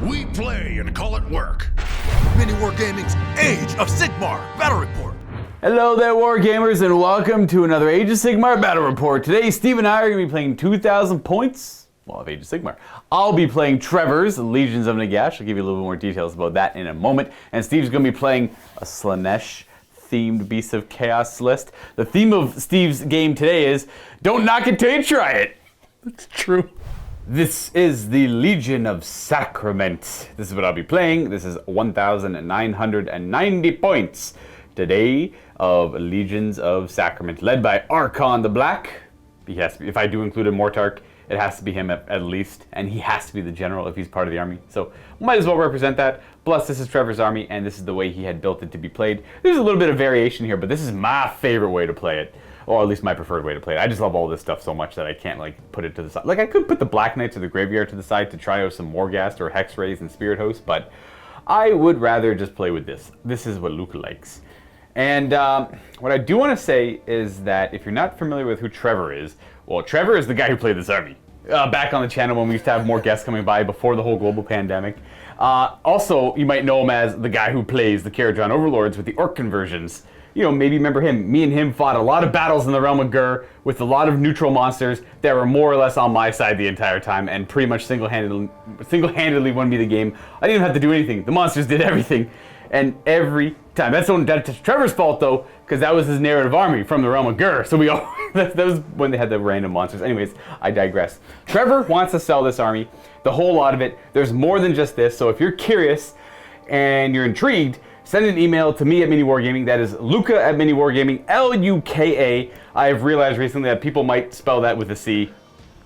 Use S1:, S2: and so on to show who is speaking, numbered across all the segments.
S1: We play and call it work.
S2: MiniWarGaming's Age of Sigmar Battle Report.
S3: Hello there, Wargamers, and welcome to another Age of Sigmar Battle Report. Today, Steve and I are going to be playing 2,000 points of Age of Sigmar. I'll be playing Trevor's Legions of Nagash. I'll give you a little bit more details about that in a moment. And Steve's going to be playing a Slaanesh-themed Beasts of Chaos list. The theme of Steve's game today is, don't knock it till you try it. That's true. This is the Legion of Sacrament. This is what I'll be playing. This is 1,990 points today of Legions of Sacrament, led by Arkhan the Black. He has to be, if I do include a Mortarch, it has to be him at least, and he has to be the general if he's part of the army. So might as well represent that. Plus, this is Trevor's army, and this is the way he had built it to be played. There's a little bit of variation here, but this is my favorite way to play it. Or at least my preferred way to play it. I just love all this stuff so much that I can't put it to the side. I could put the Black Knights or the Graveyard to the side to try out some Morghast or Hex Rays and Spirit Host, but I would rather just play with this. This is what Luka likes. And what I do want to say is that if you're not familiar with who Trevor is, well, Trevor is the guy who played this army. Back on the channel when we used to have more guests coming by before the whole global pandemic. Also, you might know him as the guy who plays the Kharadron Overlords with the Orc conversions. You know, maybe remember him. Me and him fought a lot of battles in the realm of Gur with a lot of neutral monsters that were more or less on my side the entire time and pretty much single-handedly won me the game. I didn't even have to do anything. The monsters did everything. And every time. That's Trevor's fault, though, because that was his narrative army from the realm of Gur. So we all that was when they had the random monsters. Anyways, I digress. Trevor wants to sell this army, the whole lot of it. There's more than just this. So if you're curious and you're intrigued, send an email to me at MiniWarGaming. That is Luka at MiniWarGaming, L-U-K-A. I have realized recently that people might spell that with a C.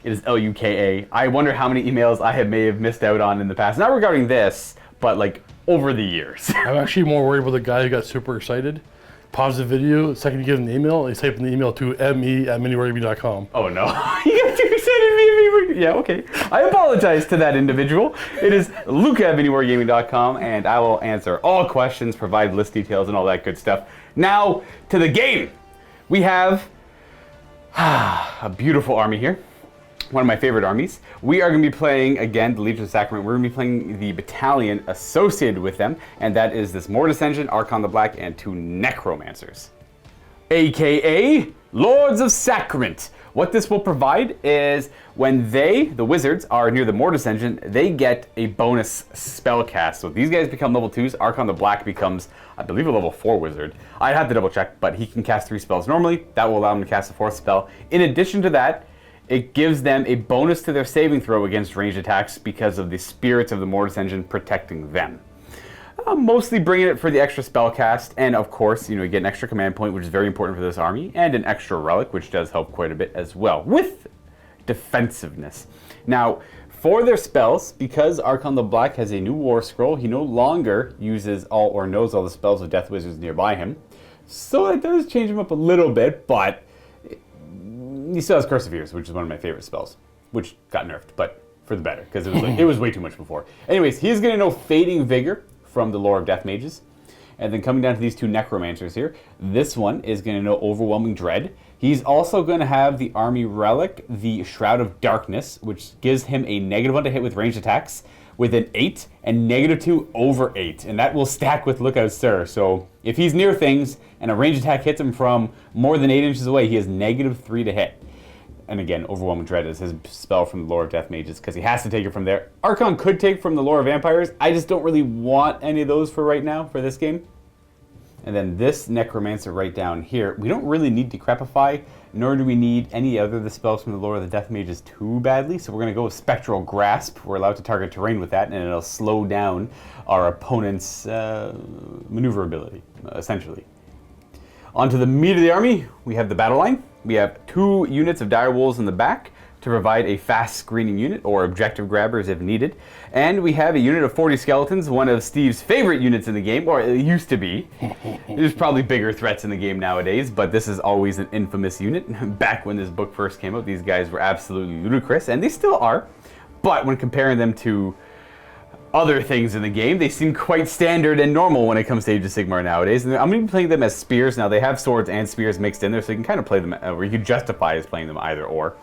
S3: It is L-U-K-A. I wonder how many emails I may have missed out on in the past. Not regarding this, but over the years.
S4: I'm actually more worried about the guy who got super excited, paused the video, the second you give him the email, and he's typing the email to me@miniwargaming.com.
S3: Oh no, you got too excited to me. Yeah, okay. I apologize to that individual. It is Luka at miniwargaming.com, and I will answer all questions, provide list details, and all that good stuff. Now, to the game. We have a beautiful army here. One of my favorite armies. We are going to be playing, again, the Legion of Sacrament. We're going to be playing the battalion associated with them, and that is this Mortis Engine, Arkhan the Black, and 2 Necromancers, aka Lords of Sacrament. What this will provide is when they, the wizards, are near the Mortis Engine, they get a bonus spell cast. So these guys become level 2s. Arkhan the Black becomes, I believe, a level 4 wizard. I'd have to double check, but he can cast 3 spells normally. That will allow him to cast a 4th spell. In addition to that, it gives them a bonus to their saving throw against ranged attacks because of the spirits of the Mortis Engine protecting them. Mostly bringing it for the extra spell cast, and of course, you get an extra command point, which is very important for this army, and an extra relic, which does help quite a bit as well, with defensiveness. Now, for their spells, because Arkhan the Black has a new war scroll, he no longer uses all or knows all the spells of death wizards nearby him. So it does change him up a little bit, but he still has Curse of Ears, which is one of my favorite spells, which got nerfed, but for the better, because it was way too much before. Anyways, he's going to know Fading Vigor from the lore of Death Mages. And then coming down to these 2 Necromancers here, this one is going to know Overwhelming Dread. He's also going to have the army relic, the Shroud of Darkness, which gives him a -1 to hit with ranged attacks with an 8 and -2 over 8. And that will stack with Lookout Sir. So if he's near things and a ranged attack hits him from more than 8 inches away, he has -3 to hit. And again, Overwhelming Dread is his spell from the lore of Death Mages because he has to take it from there. Arkhan could take from the lore of Vampires. I just don't really want any of those for right now, for this game. And then this Necromancer right down here, we don't really need Decrepify, nor do we need any other of the spells from the lore of the Death Mages too badly. So we're going to go with Spectral Grasp. We're allowed to target terrain with that, and it'll slow down our opponent's maneuverability, essentially. Onto the meat of the army, we have the battle line. We have 2 units of Dire Wolves in the back to provide a fast screening unit or objective grabbers if needed. And we have a unit of 40 skeletons, one of Steve's favorite units in the game, or it used to be. There's probably bigger threats in the game nowadays, but this is always an infamous unit. Back when this book first came out, these guys were absolutely ludicrous, and they still are. But when comparing them to other things in the game, they seem quite standard and normal when it comes to Age of Sigmar nowadays. And I'm going to be playing them as spears. Now, they have swords and spears mixed in there, so you can kind of play them, or you can justify as playing them either or.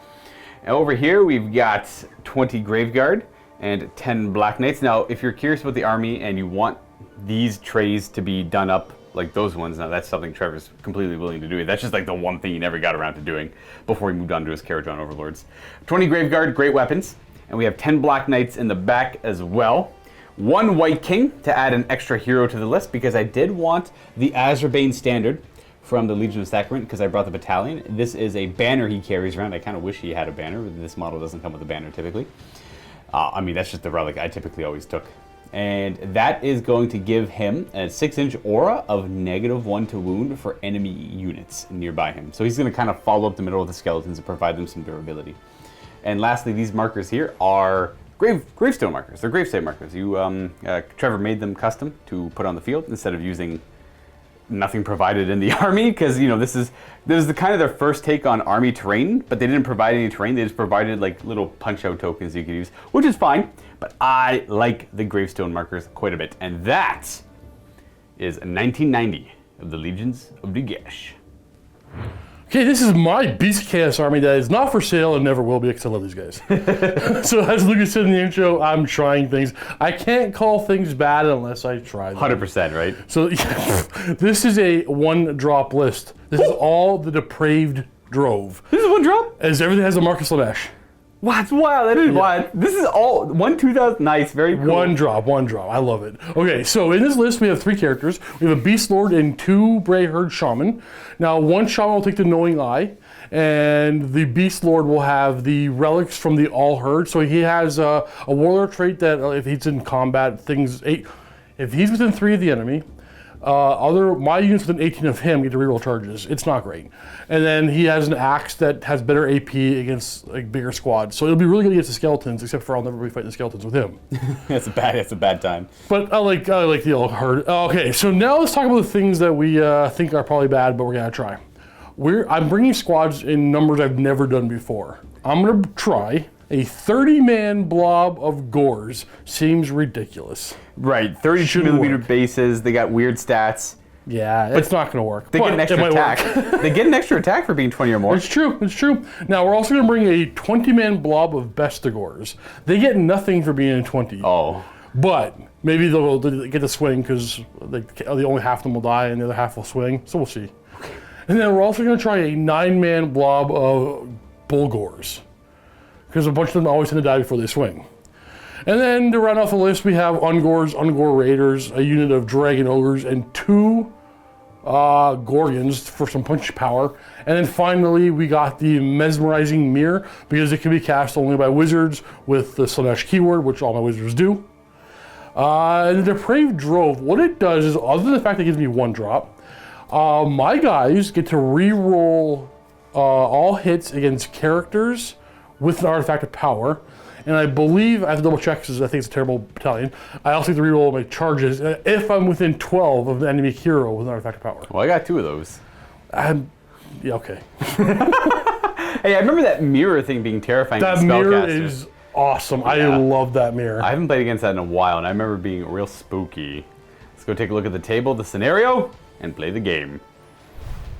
S3: And over here, we've got 20 Graveguard, and 10 Black Knights. Now, if you're curious about the army and you want these trays to be done up like those ones, now that's something Trevor's completely willing to do. That's just like the one thing he never got around to doing before he moved on to his Karajan Overlords. 20 Graveguard, great weapons, and we have 10 Black Knights in the back as well. 1 White King to add an extra hero to the list because I did want the Azerbaijan standard from the Legion of Sacrament because I brought the battalion. This is a banner he carries around. I kind of wish he had a banner, but this model doesn't come with a banner typically. I mean, that's just the relic I typically always took. And that is going to give him a 6-inch aura of -1 to wound for enemy units nearby him. So he's going to kind of follow up the middle of the skeletons and provide them some durability. And lastly, these markers here are gravestone markers. They're gravestone markers. Trevor made them custom to put on the field instead of using nothing provided in the army, because this is the kind of their first take on army terrain, but they didn't provide any terrain. They just provided like little punch-out tokens you could use, which is fine. But I like the gravestone markers quite a bit, and that is 1990 of the Legions of Nagash.
S4: Okay, this is my Beast Chaos army that is not for sale and never will be because I love these guys. So as Luka said in the intro, I'm trying things. I can't call things bad unless I try them.
S3: 100%, right?
S4: So this is a 1-drop list. This is all the depraved drove.
S3: This is 1 drop?
S4: As everything has a Marcus Lamesh.
S3: What? Wow, that is wild. This is all 2000. Nice, very cool.
S4: 1 drop. I love it. Okay, so in this list we have 3 characters. We have a Beast Lord and 2 Bray Herd Shaman. Now, 1 Shaman will take the Knowing Eye, and the Beast Lord will have the relics from the All Herd. So he has a Warlord trait that if he's in combat, if he's within 3 of the enemy, my units within 18 of him get to reroll charges. It's not great. And then he has an axe that has better AP against like bigger squads. So it'll be really good against the skeletons, except for I'll never be fighting the skeletons with him.
S3: That's a bad time.
S4: But I like the old herd. Okay, so now let's talk about the things that we think are probably bad, but we're gonna try. I'm bringing squads in numbers I've never done before. I'm gonna try a 30-man blob of gores. Seems ridiculous.
S3: Right, 32mm bases, they got weird stats.
S4: Yeah, it's not going to work.
S3: They get an extra attack. They get an extra attack for being 20 or more.
S4: It's true. Now, we're also going to bring a 20-man blob of Bestigors. They get nothing for being in 20.
S3: Oh.
S4: But maybe they'll get the swing because only half of them will die and the other half will swing. So we'll see. And then we're also going to try a 9-man blob of Bulgors, because a bunch of them always tend to die before they swing. And then to round off the list, we have Ungor Raiders, a unit of Dragon Ogres, and 2 Gorgons for some punch power. And then finally, we got the Mesmerizing Mirror, because it can be cast only by wizards with the Slanesh keyword, which all my wizards do. And the Depraved Drove, what it does is, other than the fact that it gives me 1 drop, my guys get to re-roll all hits against characters with an artifact of power. And I believe, I have to double check because I think it's a terrible battalion, I also get to reroll my charges if I'm within 12 of the enemy hero with an artifact of power.
S3: Well, I got 2 of those.
S4: Yeah, okay.
S3: Hey, I remember that mirror thing being terrifying.
S4: That mirror is awesome. Yeah. I love that mirror.
S3: I haven't played against that in a while, and I remember being real spooky. Let's go take a look at the table, the scenario, and play the game.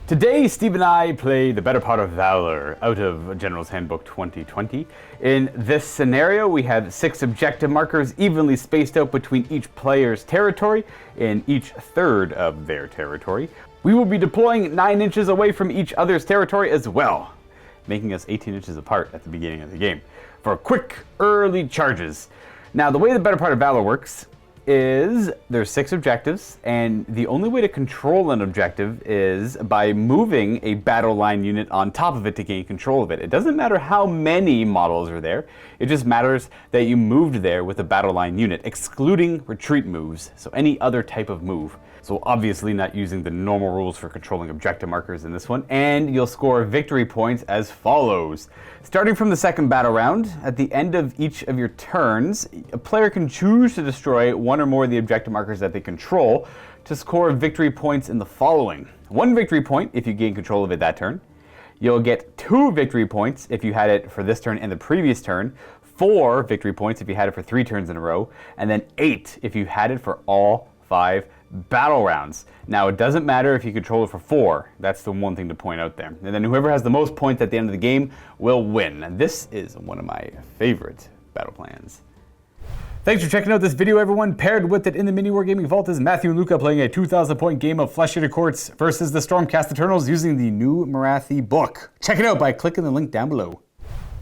S3: Today, Steve and I play the better part of Valor out of General's Handbook 2020. In this scenario, we have 6 objective markers evenly spaced out between each player's territory in each third of their territory. We will be deploying 9 inches away from each other's territory as well, making us 18 inches apart at the beginning of the game for quick, early charges. Now, the way the better part of Valor works is there's 6 objectives, and the only way to control an objective is by moving a battle line unit on top of it to gain control of it. It doesn't matter how many models are there, it just matters that you moved there with a battle line unit, excluding retreat moves, so any other type of move. So obviously not using the normal rules for controlling objective markers in this one, and you'll score victory points as follows. Starting from the second battle round, at the end of each of your turns, a player can choose to destroy 1 or more of the objective markers that they control to score victory points in the following. 1 victory point if you gain control of it that turn. You'll get 2 victory points if you had it for this turn and the previous turn, 4 victory points if you had it for 3 turns in a row, and then 8 if you had it for all 5 battle rounds. Now, it doesn't matter if you control it for 4. That's the one thing to point out there. And then whoever has the most points at the end of the game will win. And this is one of my favorite battle plans. Thanks for checking out this video, everyone. Paired with it in the MiniWarGaming Vault is Matthew and Luka playing a 2,000-point game of Fleash-Eater Courts versus the Stormcast Eternals using the new Marathi book. Check it out by clicking the link down below.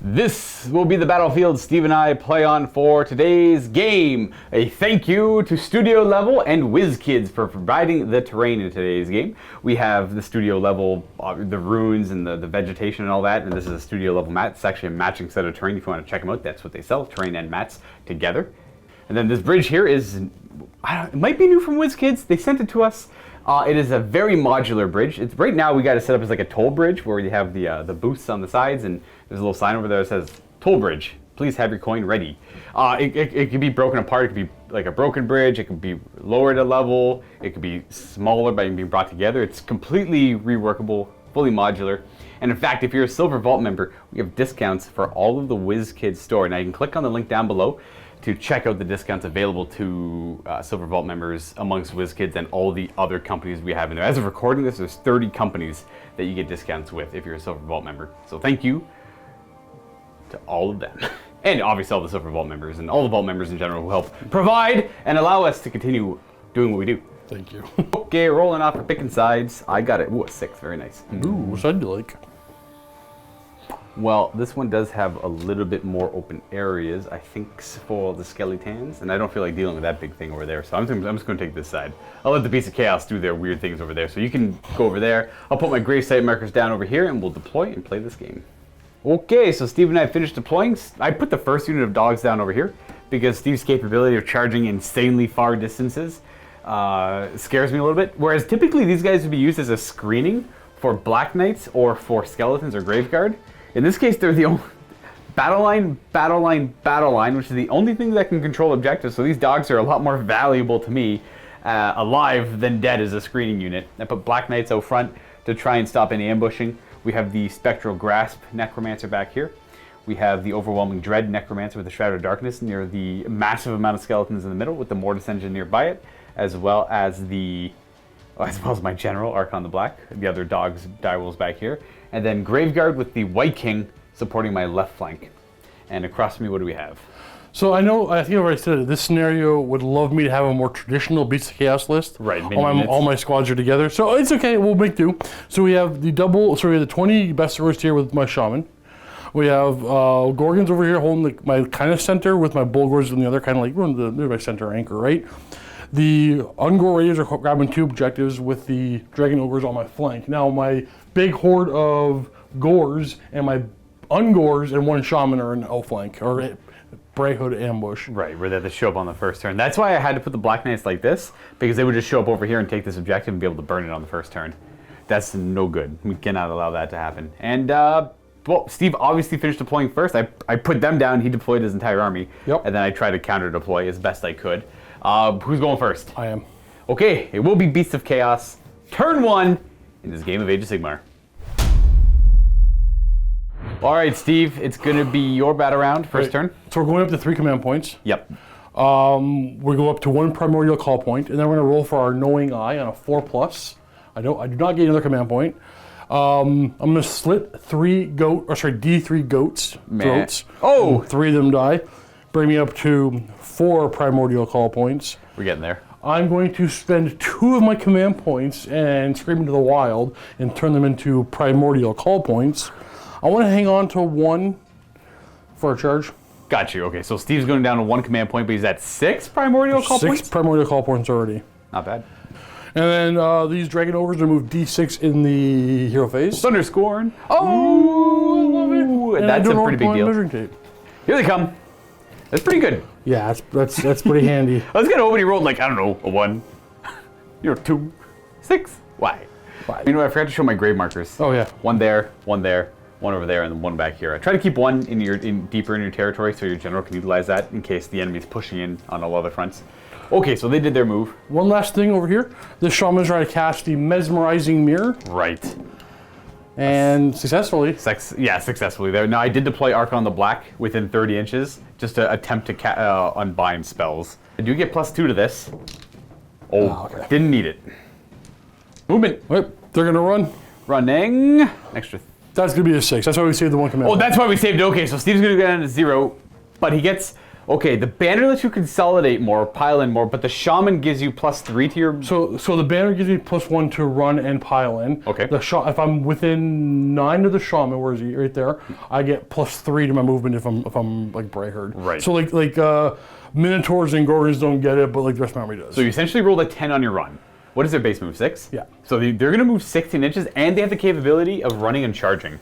S3: This will be the battlefield Steve and I play on for today's game. A thank you to Studio Level and WizKids for providing the terrain in today's game. We have the Studio Level, the ruins and the vegetation and all that, and this is a Studio Level mat. It's actually a matching set of terrain if you want to check them out. That's what they sell, terrain and mats together. And then this bridge here is, it might be new from WizKids. They sent it to us. It is a very modular bridge. It's right now we got it set up as like a toll bridge where you have the booths on the sides, and there's a little sign over there that says toll bridge. Please have your coin ready. It can be broken apart. It could be like a broken bridge. It could be lowered a level. It could be smaller by being brought together. It's completely reworkable, fully modular. And in fact, if you're a Silver Vault member, we have discounts for all of the WizKids store. Now you can click on the link down below to check out the discounts available to Silver Vault members amongst WizKids and all the other companies we have in there. As of recording this, there's 30 companies that you get discounts with if you're a Silver Vault member. So thank you to all of them. And obviously all the Silver Vault members and all the Vault members in general who help provide and allow us to continue doing what we do.
S4: Thank you.
S3: Okay, rolling off for picking sides. I got it. Ooh, a 6, very nice.
S4: Ooh, what side do you like?
S3: Well, this one does have a little bit more open areas, I think, for the skeletons, and I don't feel like dealing with that big thing over there, so I'm just going to take this side. I'll let the Beast of Chaos do their weird things over there, so you can go over there. I'll put my grave site markers down over here, and we'll deploy and play this game. Okay, so Steve and I finished deploying. I put the first unit of dogs down over here, because Steve's capability of charging insanely far distances scares me a little bit, whereas typically these guys would be used as a screening for Black Knights or for Skeletons or Graveguard. In this case, they're the only battle line, which is the only thing that can control objectives. So these dogs are a lot more valuable to me alive than dead as a screening unit. I put Black Knights out front to try and stop any ambushing. We have the Spectral Grasp Necromancer back here. We have the Overwhelming Dread Necromancer with the Shroud of Darkness near the massive amount of skeletons in the middle with the Mortis Engine nearby it, as well as my general, Arkhan the Black, the other dogs, direwolves back here. And then Graveguard with the White King supporting my left flank. And across from me, what do we have?
S4: So I think I've already said it, this scenario would love me to have a more traditional Beast of Chaos list.
S3: Right,
S4: all my squads are together. So it's okay, we'll make do. So we have the 20 Bestiverse here with my Shaman. We have Gorgons over here holding my kind of center with my Bulgors in the other, kind of like they're my center anchor, right? The Ungor Raiders are grabbing 2 objectives with the Dragon Ogres on my flank. Now my big horde of Gors and my Ungors and 1 Shaman are in outflank, or Bray Hood ambush.
S3: Right, where they have to show up on the first turn. That's why I had to put the Black Knights like this, because they would just show up over here and take this objective and be able to burn it on the first turn. That's no good. We cannot allow that to happen. And, well, Steve obviously finished deploying first. I put them down, he deployed his entire army.
S4: Yep.
S3: And then I tried to counter deploy as best I could. Who's going first?
S4: I am.
S3: Okay, it will be Beast of Chaos. Turn 1 in this game of Age of Sigmar. All right, Steve, it's going to be your battle round, first turn.
S4: So we're going up to 3 command points.
S3: Yep.
S4: We go up to 1 primordial call point, and then we're going to roll for our knowing eye on a 4+. I do not get another command point. I'm going to slit D3 goats' throats.
S3: Oh!
S4: 3 of them die. Bring me up to 4 primordial call points.
S3: We're getting there.
S4: I'm going to spend 2 of my command points and scream into the wild and turn them into primordial call points. I want to hang on to 1 for a charge.
S3: Got you. Okay, so Steve's going down to 1 command point, but he's at 6 primordial call points?
S4: 6 primordial call points already.
S3: Not bad.
S4: And then these Dragon Ogres are going to move D6 in the hero phase.
S3: Thunder Scorn. Oh, I love it. That's a pretty big deal.
S4: Tape.
S3: Here they come. That's pretty good.
S4: Yeah, that's pretty handy.
S3: I was going to hope he rolled like, I don't know, a 1. 2, 6. Why? 5. You know, I forgot to show my grave markers.
S4: Oh, yeah.
S3: 1 there, 1 there, 1 over there, and then 1 back here. I try to keep 1 deeper in your territory so your general can utilize that in case the enemy's pushing in on all other fronts. Okay, so they did their move.
S4: One last thing over here. This Shaman's trying to cast the Mesmerizing Mirror.
S3: Right.
S4: And successfully.
S3: Successfully there. Now, I did deploy Arkhan the Black within 30 inches just to attempt to unbind spells. I do get +2 to this. Okay. Didn't need it. Movement.
S4: Wait, they're going to run.
S3: Running. Extra.
S4: That's going to be a 6. That's why we saved the 1 command.
S3: Oh, that's why we saved it. Okay, so Steve's going to go down to 0, but he gets Okay, the banner lets you consolidate more, pile in more, but the shaman gives you +3 to your...
S4: So the banner gives me +1 to run and pile in.
S3: Okay.
S4: If I'm within 9 of the shaman, where is he? Right there. I get +3 to my movement if I'm like Brayherd.
S3: Right.
S4: So like Minotaurs and Gorgons don't get it, but like the rest of my army does.
S3: So you essentially rolled a 10 on your run. What is their base move, 6?
S4: Yeah.
S3: So they're going to move 16 inches, and they have the capability of running and charging.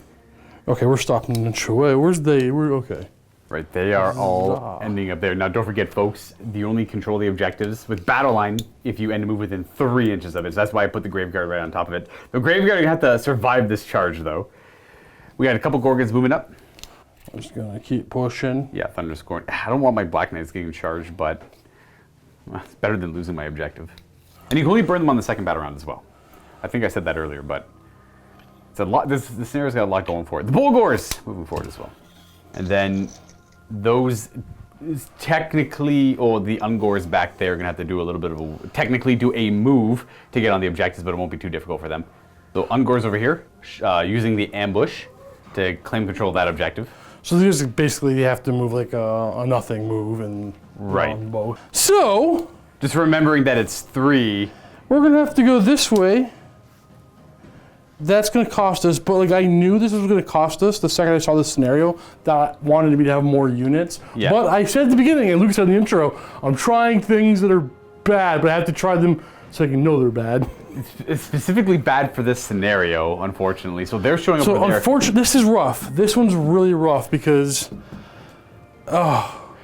S4: Okay, we're stopping an inch away. Where's they? We're okay.
S3: Right, they are all ending up there. Now, don't forget, folks, you only control the objectives with battle line if you end to move within 3 inches of it. So that's why I put the Graveguard right on top of it. The Graveguard are going to have to survive this charge, though. We got a couple Gorgons moving up.
S4: I'm just going to keep pushing.
S3: Yeah, Thunderscorn. I don't want my Black Knights getting charged, but it's better than losing my objective. And you can only burn them on the second battle round as well. I think I said that earlier, but it's a lot. This scenario's got a lot going for it. The Bulgors moving forward as well. And then those technically, the Ungors back there are gonna have to do a little bit of technically do a move to get on the objectives, but it won't be too difficult for them. So Ungors over here, using the ambush to claim control of that objective.
S4: So these basically you have to move like a nothing move and
S3: Right.
S4: both. So
S3: Just remembering that it's 3.
S4: we're gonna have to go this way. That's gonna cost us, but like I knew this was gonna cost us the second I saw this scenario that wanted me to have more units.
S3: Yeah.
S4: But I said at the beginning, and Luke said in the intro, I'm trying things that are bad, but I have to try them so I can know they're bad.
S3: It's specifically bad for this scenario, unfortunately. So they're showing up
S4: So
S3: over there.
S4: unfortunately, this is rough. This one's really rough because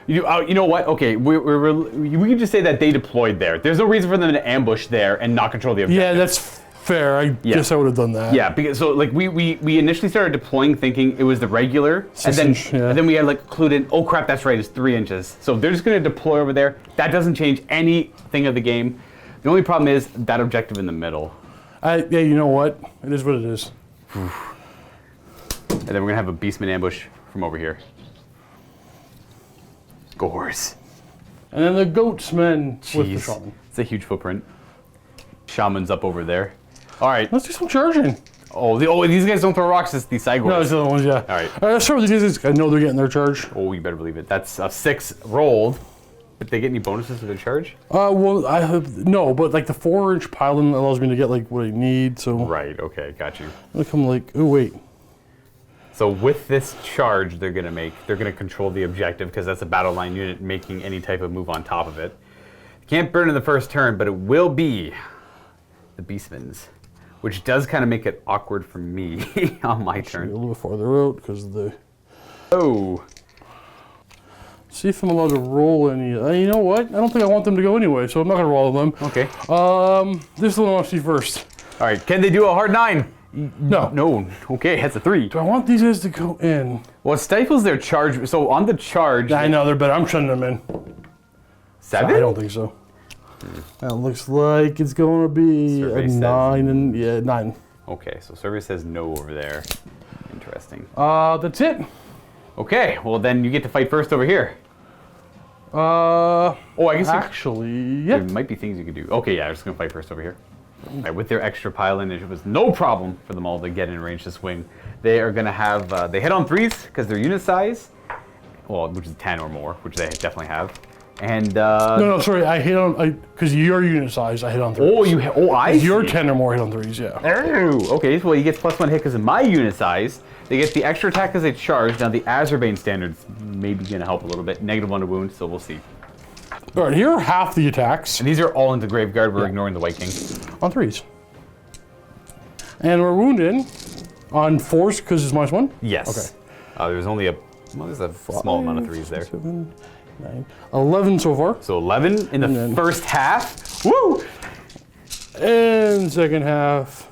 S3: You know what? Okay, we can just say that they deployed there. There's no reason for them to ambush there and not control the objective.
S4: yeah, that's fair. I guess I would have done that.
S3: Yeah, because so like we initially started deploying thinking it was the regular, and then
S4: 6 inch, yeah.
S3: and then we had like included. Oh crap, that's right, it's 3 inches. So they're just going to deploy over there. That doesn't change anything of the game. The only problem is that objective in the middle.
S4: Yeah, you know what? It is what it is.
S3: And then we're gonna have a beastman ambush from over here. Gores.
S4: And then the goatsmen with the
S3: Jeez.
S4: shaman.
S3: It's a huge footprint. Shaman's up over there. All right.
S4: Let's do some charging.
S3: These guys don't throw rocks. It's these Sigors.
S4: No, it's the other ones, yeah.
S3: All right.
S4: Let's start with these guys. I know they're getting their charge.
S3: Oh, you better believe it. That's a 6 rolled. But they get any bonuses for their charge?
S4: Well, I have no, but like the 4-inch pylon allows me to get like what I need. So
S3: Right. Okay. Got you.
S4: look, I'm like, oh wait.
S3: So with this charge, they're gonna control the objective because that's a battle line unit making any type of move on top of it. Can't burn in the first turn, but it will be the beastmen's, which does kind of make it awkward for me on my
S4: A
S3: turn.
S4: little bit farther out because of the.
S3: Oh.
S4: See if I'm allowed to roll any. You know what? I don't think I want them to go anyway, so I'm not gonna roll them.
S3: Okay.
S4: This is the one I want to see first.
S3: All right. Can they do a hard 9?
S4: No.
S3: No. Okay. That's a 3.
S4: Do I want these guys to go in?
S3: Well, it stifles their charge. So on the charge,
S4: I know they're better. I'm shutting them in.
S3: 7.
S4: I don't think so. That looks like it's going to be
S3: Survey
S4: a
S3: says
S4: 9 and 9.
S3: Okay. So survey says no over there. Interesting.
S4: That's it.
S3: Okay. Well, then you get to fight first over here. I guess
S4: Actually, yeah.
S3: there might be things you could do. Okay, yeah, I'm just gonna fight first over here. All right, with their extra pile-in, it was no problem for them all to get in range to swing. They are gonna have they hit on 3s because their unit size, well, which is 10 or more, which they definitely have. And
S4: No, sorry. I hit on because your unit size. I hit on 3s.
S3: I
S4: Your
S3: see.
S4: 10 or more hit on 3s. Yeah.
S3: Oh, okay. Well, he gets +1 hit because of my unit size. They get the extra attack as they charge. Now the Azerbane standards maybe gonna help a little bit. -1 to wound, so we'll see.
S4: All right. Here are half the attacks
S3: And these are all into Graveguard. We're ignoring the White King.
S4: on 3s, and we're wounded on 4s because it's -1.
S3: Yes. Okay. There's only there's a small amount of 3s there.
S4: 7, 9, 11 so far.
S3: So 11 in the
S4: then-
S3: first half. Woo!
S4: And second half.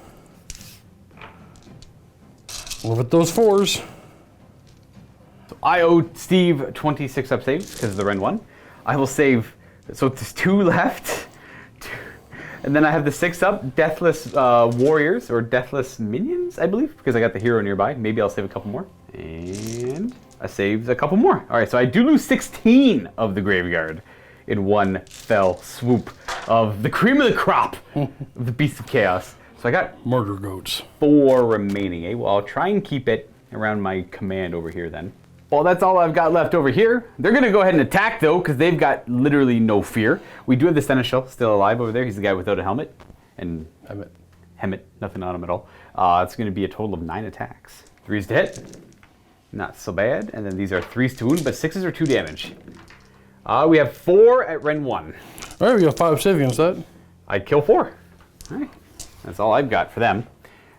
S4: Look at those 4s.
S3: I owe Steve 26 up saves because of the Ren 1. I will save, so there's 2 left. And then I have the 6 up, Deathless Warriors, or Deathless Minions, I believe, because I got the hero nearby. Maybe I'll save a couple more. And I saved a couple more. All right, so I do lose 16 of the Graveyard in one fell swoop of the cream of the crop of the Beast of Chaos. So I got
S4: Murder goats.
S3: 4 remaining. Well, I'll try and keep it around my command over here then. Well, that's all I've got left over here. They're going to go ahead and attack, though, because they've got literally no fear. We do have the Seneschal still alive over there. He's the guy without a helmet. And helmet, nothing on him at all. It's going to be a total of 9 attacks. 3s to hit. Not so bad. And then these are 3s to wound, but 6s are 2 damage. We have 4 at Ren 1.
S4: All right, we got 5 save against that.
S3: I'd kill 4. All right. That's all I've got for them.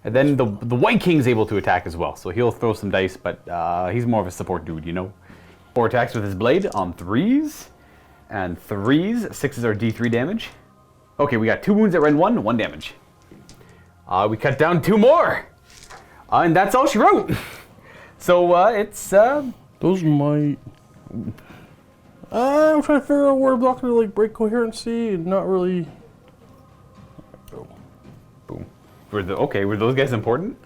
S3: And then the White King's able to attack as well, so he'll throw some dice, but he's more of a support dude, you know. 4 attacks with his blade on 3s, and 3s. 6s are D3 damage. Okay, we got 2 wounds at Ren 1, 1 damage. We cut down 2 more, and that's all she wrote. So it's
S4: those might. I'm trying to figure out where I'm not gonna like break coherency and not really.
S3: Boom. Were those guys important?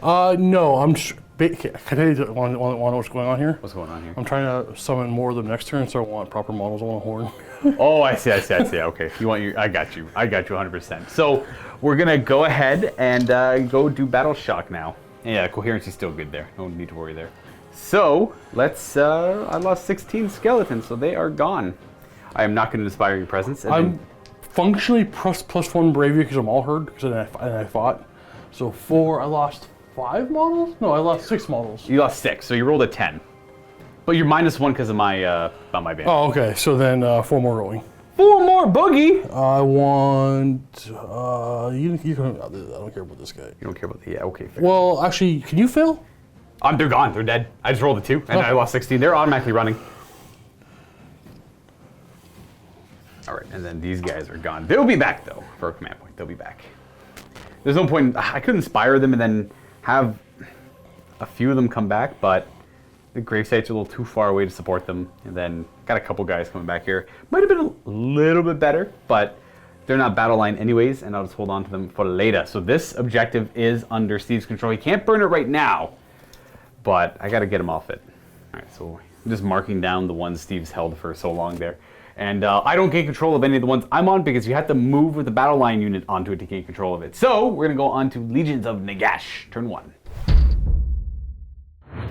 S4: No, I'm just. Can I want to know what's going on here?
S3: What's going on here?
S4: I'm trying to summon more of them next turn, so I want proper models. I want a horn.
S3: Oh, I see. Okay, you want I got you 100%. So we're gonna go ahead and go do Battle Shock now. Yeah, coherency's still good there. No need to worry there. So let's. I lost 16 skeletons, so they are gone. I am not going to inspire your presence.
S4: I'm functionally +1 bravery because I'm all hurt because I fought. So 4. I lost 5 models. No, I lost 6 models.
S3: You lost 6, so you rolled a 10. But you're -1 because of my band.
S4: Oh, okay. So then 4 more rolling.
S3: 4 more boogie.
S4: I want. You can. I don't care about this guy.
S3: You don't care about the. Yeah. Okay. Fair.
S4: Well, actually, can you fail?
S3: They're gone. They're dead. I just rolled a 2, and I lost 16. They're automatically running. All right, and then these guys are gone. They'll be back though for a command point. They'll be back. There's no point. I could inspire them and then have a few of them come back, but the gravesite's a little too far away to support them. And then got a couple guys coming back here. Might have been a little bit better, but they're not battle line anyways, and I'll just hold on to them for later. So this objective is under Steve's control. He can't burn it right now, but I got to get him off it. All right, so I'm just marking down the ones Steve's held for so long there. And I don't gain control of any of the ones I'm on because you have to move with the battle line unit onto it to gain control of it. So we're going to go on to Legions of Nagash, turn 1.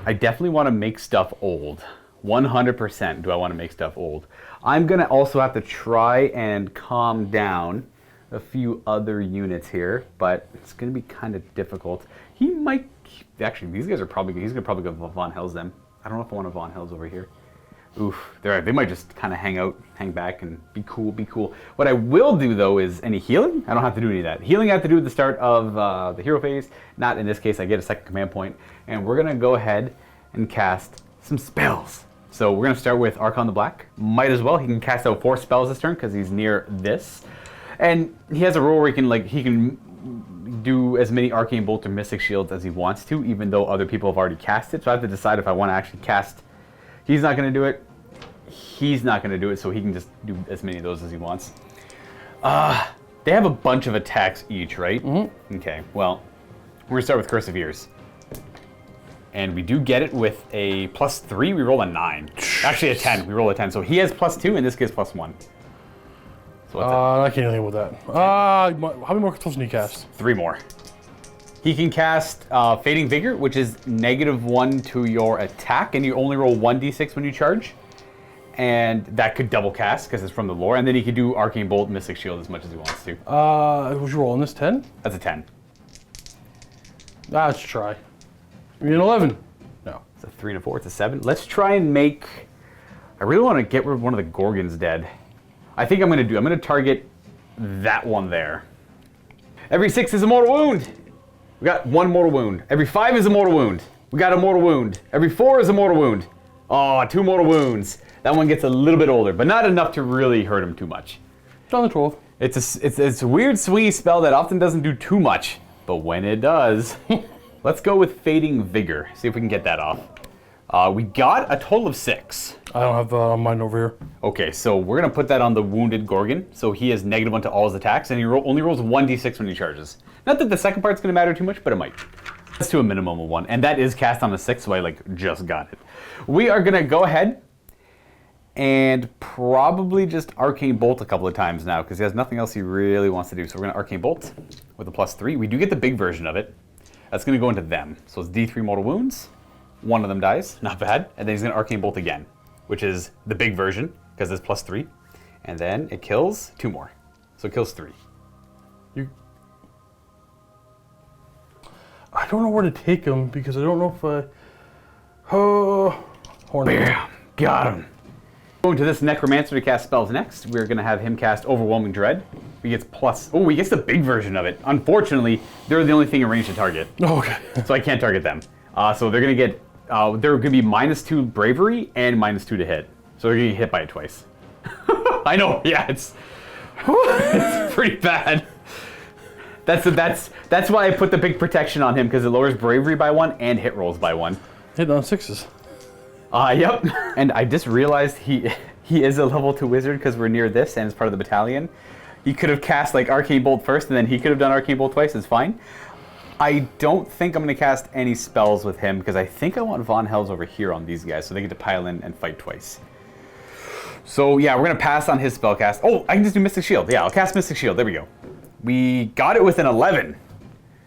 S3: I definitely want to make stuff old. 100% do I want to make stuff old. I'm going to also have to try and calm down a few other units here, but it's going to be kind of difficult. He might, actually, these guys are probably, he's going to probably go Von Hells them. I don't know if I want a Von Hells over here. Oof, they might just kind of hang back and be cool. What I will do though is any healing. I don't have to do any of that. Healing I have to do at the start of the hero phase. Not in this case, I get a second command point. And we're gonna go ahead and cast some spells. So we're gonna start with Arkhan the Black. Might as well, he can cast out 4 spells this turn because he's near this. And he has a rule where he can do as many Arcane Bolt or Mystic Shields as he wants to, even though other people have already cast it. So I have to decide if I want to actually cast. He's not going to do it. He's not going to do it, so he can just do as many of those as he wants. They have a bunch of attacks each, right? Mm-hmm. Okay, well, we're going to start with Curse of Ears. And we do get it with a +3. We roll a 9. Actually, a 10. We roll a 10. So he has +2, and this gets +1. So
S4: I can't deal with that. How many more controls can he cast?
S3: 3 more. He can cast Fading Vigor, which is -1 to your attack, and you only roll 1d6 when you charge. And that could double cast because it's from the lore. And then he could do Arcane Bolt, Mystic Shield as much as he wants to.
S4: Was you rolling this 10?
S3: That's a 10.
S4: Let's try. Give me an 11. No.
S3: It's a 3 and a 4. It's a 7. Let's try and make. I really want to get rid of one of the Gorgons dead. I think I'm going to target that one there. Every 6 is a mortal wound. We got 1 mortal wound. Every 5 is a mortal wound. We got a mortal wound. Every 4 is a mortal wound. Oh, 2 mortal wounds. That one gets a little bit older, but not enough to really hurt him too much.
S4: It's on the 12.
S3: It's a weird, sweet spell that often doesn't do too much, but when it does, let's go with Fading Vigor. See if we can get that off. We got a total of 6.
S4: I don't have mine over here.
S3: Okay, so we're gonna put that on the wounded Gorgon. So he has -1 to all his attacks, and he only rolls 1d6 when he charges. Not that the second part's gonna matter too much, but it might. Let's do a minimum of 1, and that is cast on a 6, so I just got it. We are gonna go ahead and probably just Arcane Bolt a couple of times now, because he has nothing else he really wants to do. So we're gonna Arcane Bolt with a +3. We do get the big version of it. That's gonna go into them. So it's D3 mortal wounds. One of them dies, not bad. And then he's gonna Arcane Bolt again, which is the big version, because it's +3. And then it kills 2 more. So it kills 3.
S4: I don't know where to take him because I don't know if I... Oh,
S3: Bam! Got him. Going to this Necromancer to cast spells next. We're going to have him cast Overwhelming Dread. He gets plus... Oh, he gets the big version of it. Unfortunately, they're the only thing in range to target.
S4: Oh, okay.
S3: So I can't target them. So they're going to get... they're going to be -2 Bravery and -2 to hit. So they're going to get hit by it twice. I know, yeah, it's pretty bad. That's why I put the big protection on him, because it lowers Bravery by 1 and hit rolls by 1.
S4: Hit on 6s.
S3: Yep. And I just realized he is a level 2 wizard because we're near this and it's part of the battalion. He could have cast like Arcane Bolt first and then he could have done Arcane Bolt twice. It's fine. I don't think I'm going to cast any spells with him because I think I want Von Hells over here on these guys so they get to pile in and fight twice. So yeah, we're going to pass on his spell cast. Oh, I can just do Mystic Shield. Yeah, I'll cast Mystic Shield. There we go. We got it with an 11.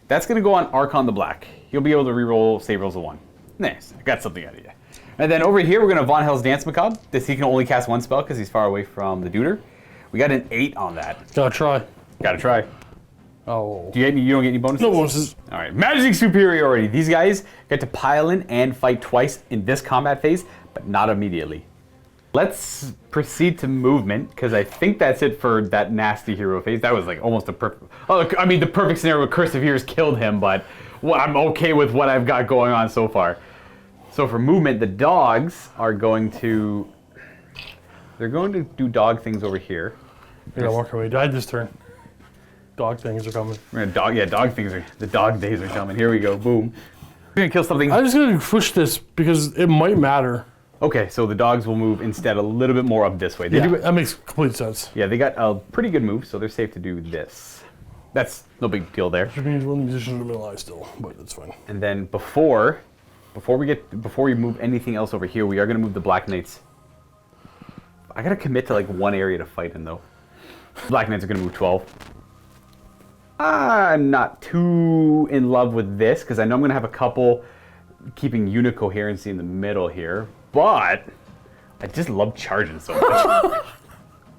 S3: That's going to go on Arkhan the Black. He'll be able to reroll save rolls of 1. Nice. I got something out of you. And then over here, we're going to Von Hell's Dance Macabre. This he can only cast 1 spell because he's far away from the Duder. We got an 8 on that.
S4: Gotta try.
S3: Gotta try.
S4: Oh.
S3: You don't get any bonuses?
S4: No bonuses.
S3: All right. Magic Superiority. These guys get to pile in and fight twice in this combat phase, but not immediately. Let's proceed to movement, because I think that's it for that nasty hero phase. That was like almost a perfect... Oh, I mean, the perfect scenario with Curse of Years killed him, but I'm okay with what I've got going on so far. So for movement, the dogs are going to... They're going to do dog things over here.
S4: Yeah, walk away. Died this turn. Dog things are coming.
S3: We're gonna dog things are... The dog days are coming. Here we go. Boom. We're gonna kill something...
S4: I'm just gonna push this because it might matter.
S3: Okay, so the dogs will move instead a little bit more up this way.
S4: Yeah, that makes complete sense.
S3: Yeah, they got a pretty good move, so they're safe to do this. That's no big deal there.
S4: Which means one musician in the middle eye still, but that's fine.
S3: And then before we move anything else over here, we are gonna move the Black Knights. I gotta commit to like 1 area to fight in though. Black Knights are gonna move 12. I'm not too in love with this because I know I'm gonna have a couple keeping unit coherency in the middle here, but I just love charging so much.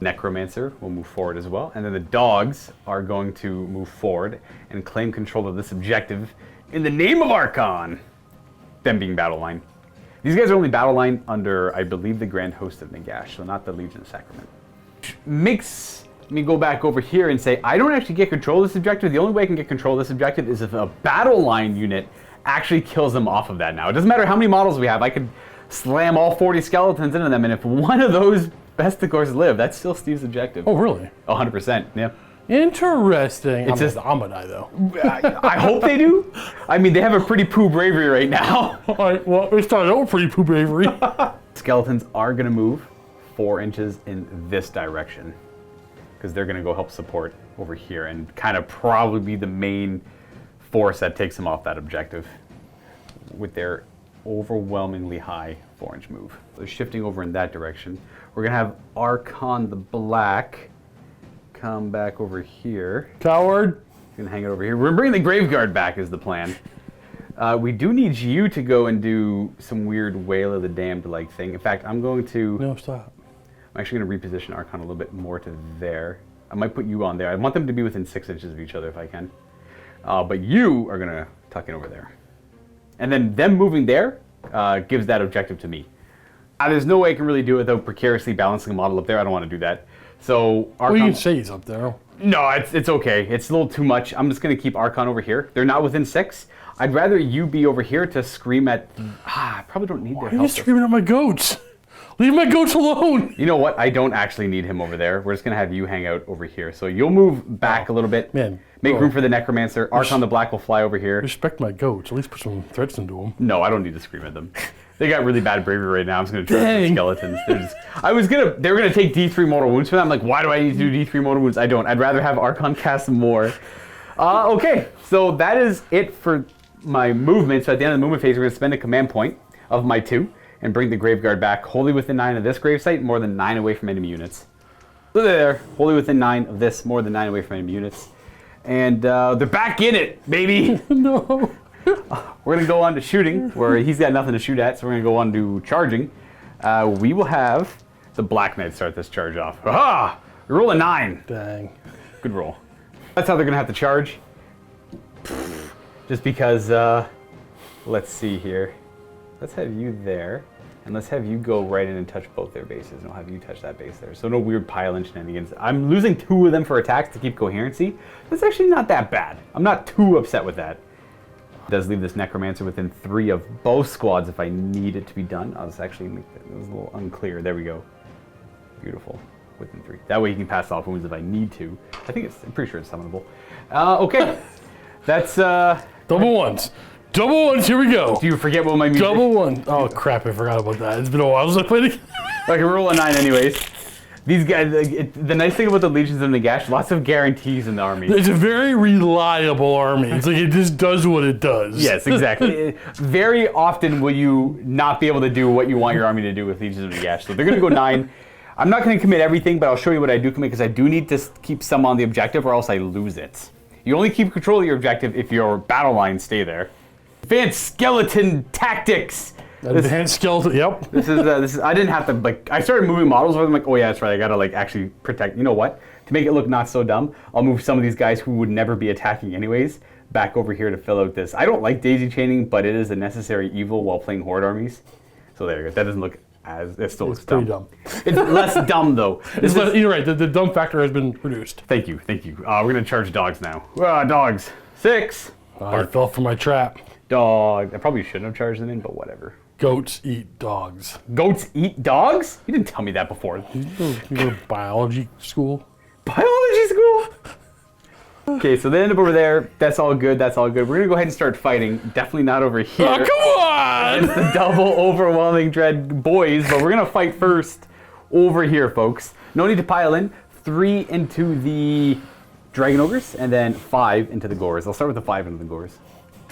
S3: Necromancer will move forward as well, and then the dogs are going to move forward and claim control of this objective in the name of Arkhan. Them being battle line. These guys are only battle line under, I believe, the Grand Host of Nagash, so not the Legion of Sacrament. Makes me go back over here and say, I don't actually get control of this objective. The only way I can get control of this objective is if a battle line unit actually kills them off of that now. It doesn't matter how many models we have. I could slam all 40 skeletons into them, and if one of those Besticors live, that's still Steve's objective.
S4: Oh, really?
S3: 100%, yeah.
S4: Interesting.
S3: It's
S4: I'm gonna die, though.
S3: I hope they do. I mean, they have a pretty poo bravery right now.
S4: All right, well, we started out pretty poo bravery.
S3: Skeletons are going to move 4 inches in this direction because they're going to go help support over here and kind of probably be the main force that takes them off that objective with their overwhelmingly high 4-inch move. They're shifting over in that direction. We're going to have Arkhan the Black come back over here.
S4: Coward.
S3: He's going to hang it over here. We're bringing the Graveguard back is the plan. We do need you to go and do some weird Wail of the Damned-like thing. In fact, I'm going to...
S4: No, stop.
S3: I'm actually going to reposition Arkhan a little bit more to there. I might put you on there. I want them to be within 6 inches of each other if I can. But you are going to tuck in over there. And then them moving there gives that objective to me. There's no way I can really do it without precariously balancing a model up there. I don't want to do that. So Arkhan...
S4: Well, you can say he's up there.
S3: No, it's okay. It's a little too much. I'm just going to keep Arkhan over here. They're not within 6. I'd rather you be over here to scream at... I probably don't need their help.
S4: Why are you screaming at my goats? Leave my goats alone!
S3: You know what? I don't actually need him over there. We're just going to have you hang out over here. So you'll move back a little bit.
S4: Man.
S3: Make room for the Necromancer. Arkhan the Black will fly over here.
S4: Respect my goats. At least put some threats into them.
S3: No, I don't need to scream at them. They got really bad bravery right now. I'm just going to try the skeletons. They were going to take D3 mortal wounds for them. I'm like, why do I need to do D3 mortal wounds? I don't. I'd rather have Arkhan cast more. Okay, so that is it for my movement. So at the end of the movement phase, we're going to spend a command point of my 2 and bring the Graveguard back wholly within 9 of this gravesite, more than 9 away from enemy units. So there, wholly within 9 of this, more than 9 away from enemy units. And they're back in it, baby!
S4: No.
S3: We're gonna go on to shooting, where he's got nothing to shoot at, so we're gonna go on to charging. We will have the Black Knight start this charge off. Aha! We roll a 9.
S4: Dang.
S3: Good roll. That's how they're gonna have to charge. Just because, let's see here. Let's have you there, and let's have you go right in and touch both their bases, and I'll have you touch that base there. So no weird pile-in shenanigans. I'm losing 2 of them for attacks to keep coherency. That's actually not that bad. I'm not too upset with that. It does leave this Necromancer within 3 of both squads if I need it to be done. I'll just actually make that, it was a little unclear. There we go. Beautiful. Within 3. That way you can pass off wounds if I need to. I'm pretty sure it's summonable. Okay. That's,
S4: Double ones. Double ones, here we go.
S3: Do you forget what my music...
S4: Double one. Oh crap, I forgot about that. It's been a while since I played it.
S3: I can roll a 9 anyways. These guys, the nice thing about the Legions of Nagash, lots of guarantees in the army.
S4: It's a very reliable army. It's like it just does what it does.
S3: Yes, exactly. Very often will you not be able to do what you want your army to do with Legions of Nagash. So they're going to go 9. I'm not going to commit everything, but I'll show you what I do commit, because I do need to keep some on the objective or else I lose it. You only keep control of your objective if your battle lines stay there. Advanced skeleton tactics.
S4: Advanced skeleton. Yep.
S3: This is. I didn't have to I started moving models where I'm like, oh yeah, that's right. I gotta actually protect. You know what? To make it look not so dumb, I'll move some of these guys who would never be attacking anyways back over here to fill out this. I don't like daisy chaining, but it is a necessary evil while playing horde armies. So there you go. That doesn't look as. It still looks
S4: pretty
S3: dumb. It's less dumb though.
S4: You're right. The dumb factor has been reduced.
S3: Thank you. Thank you. We're gonna charge dogs now. Dogs. 6.
S4: I fell for my trap.
S3: Dog. I probably shouldn't have charged them in, but whatever.
S4: Goats eat dogs.
S3: Goats eat dogs? You didn't tell me that before.
S4: You go to biology school?
S3: Biology school? Okay, so they end up over there. That's all good. That's all good. We're going to go ahead and start fighting. Definitely not over here.
S4: Oh, come on!
S3: It's the double overwhelming dread boys, but we're going to fight first over here, folks. No need to pile in. 3 into the Dragon Ogres, and then 5 into the Gores. I'll start with the 5 into the Gores.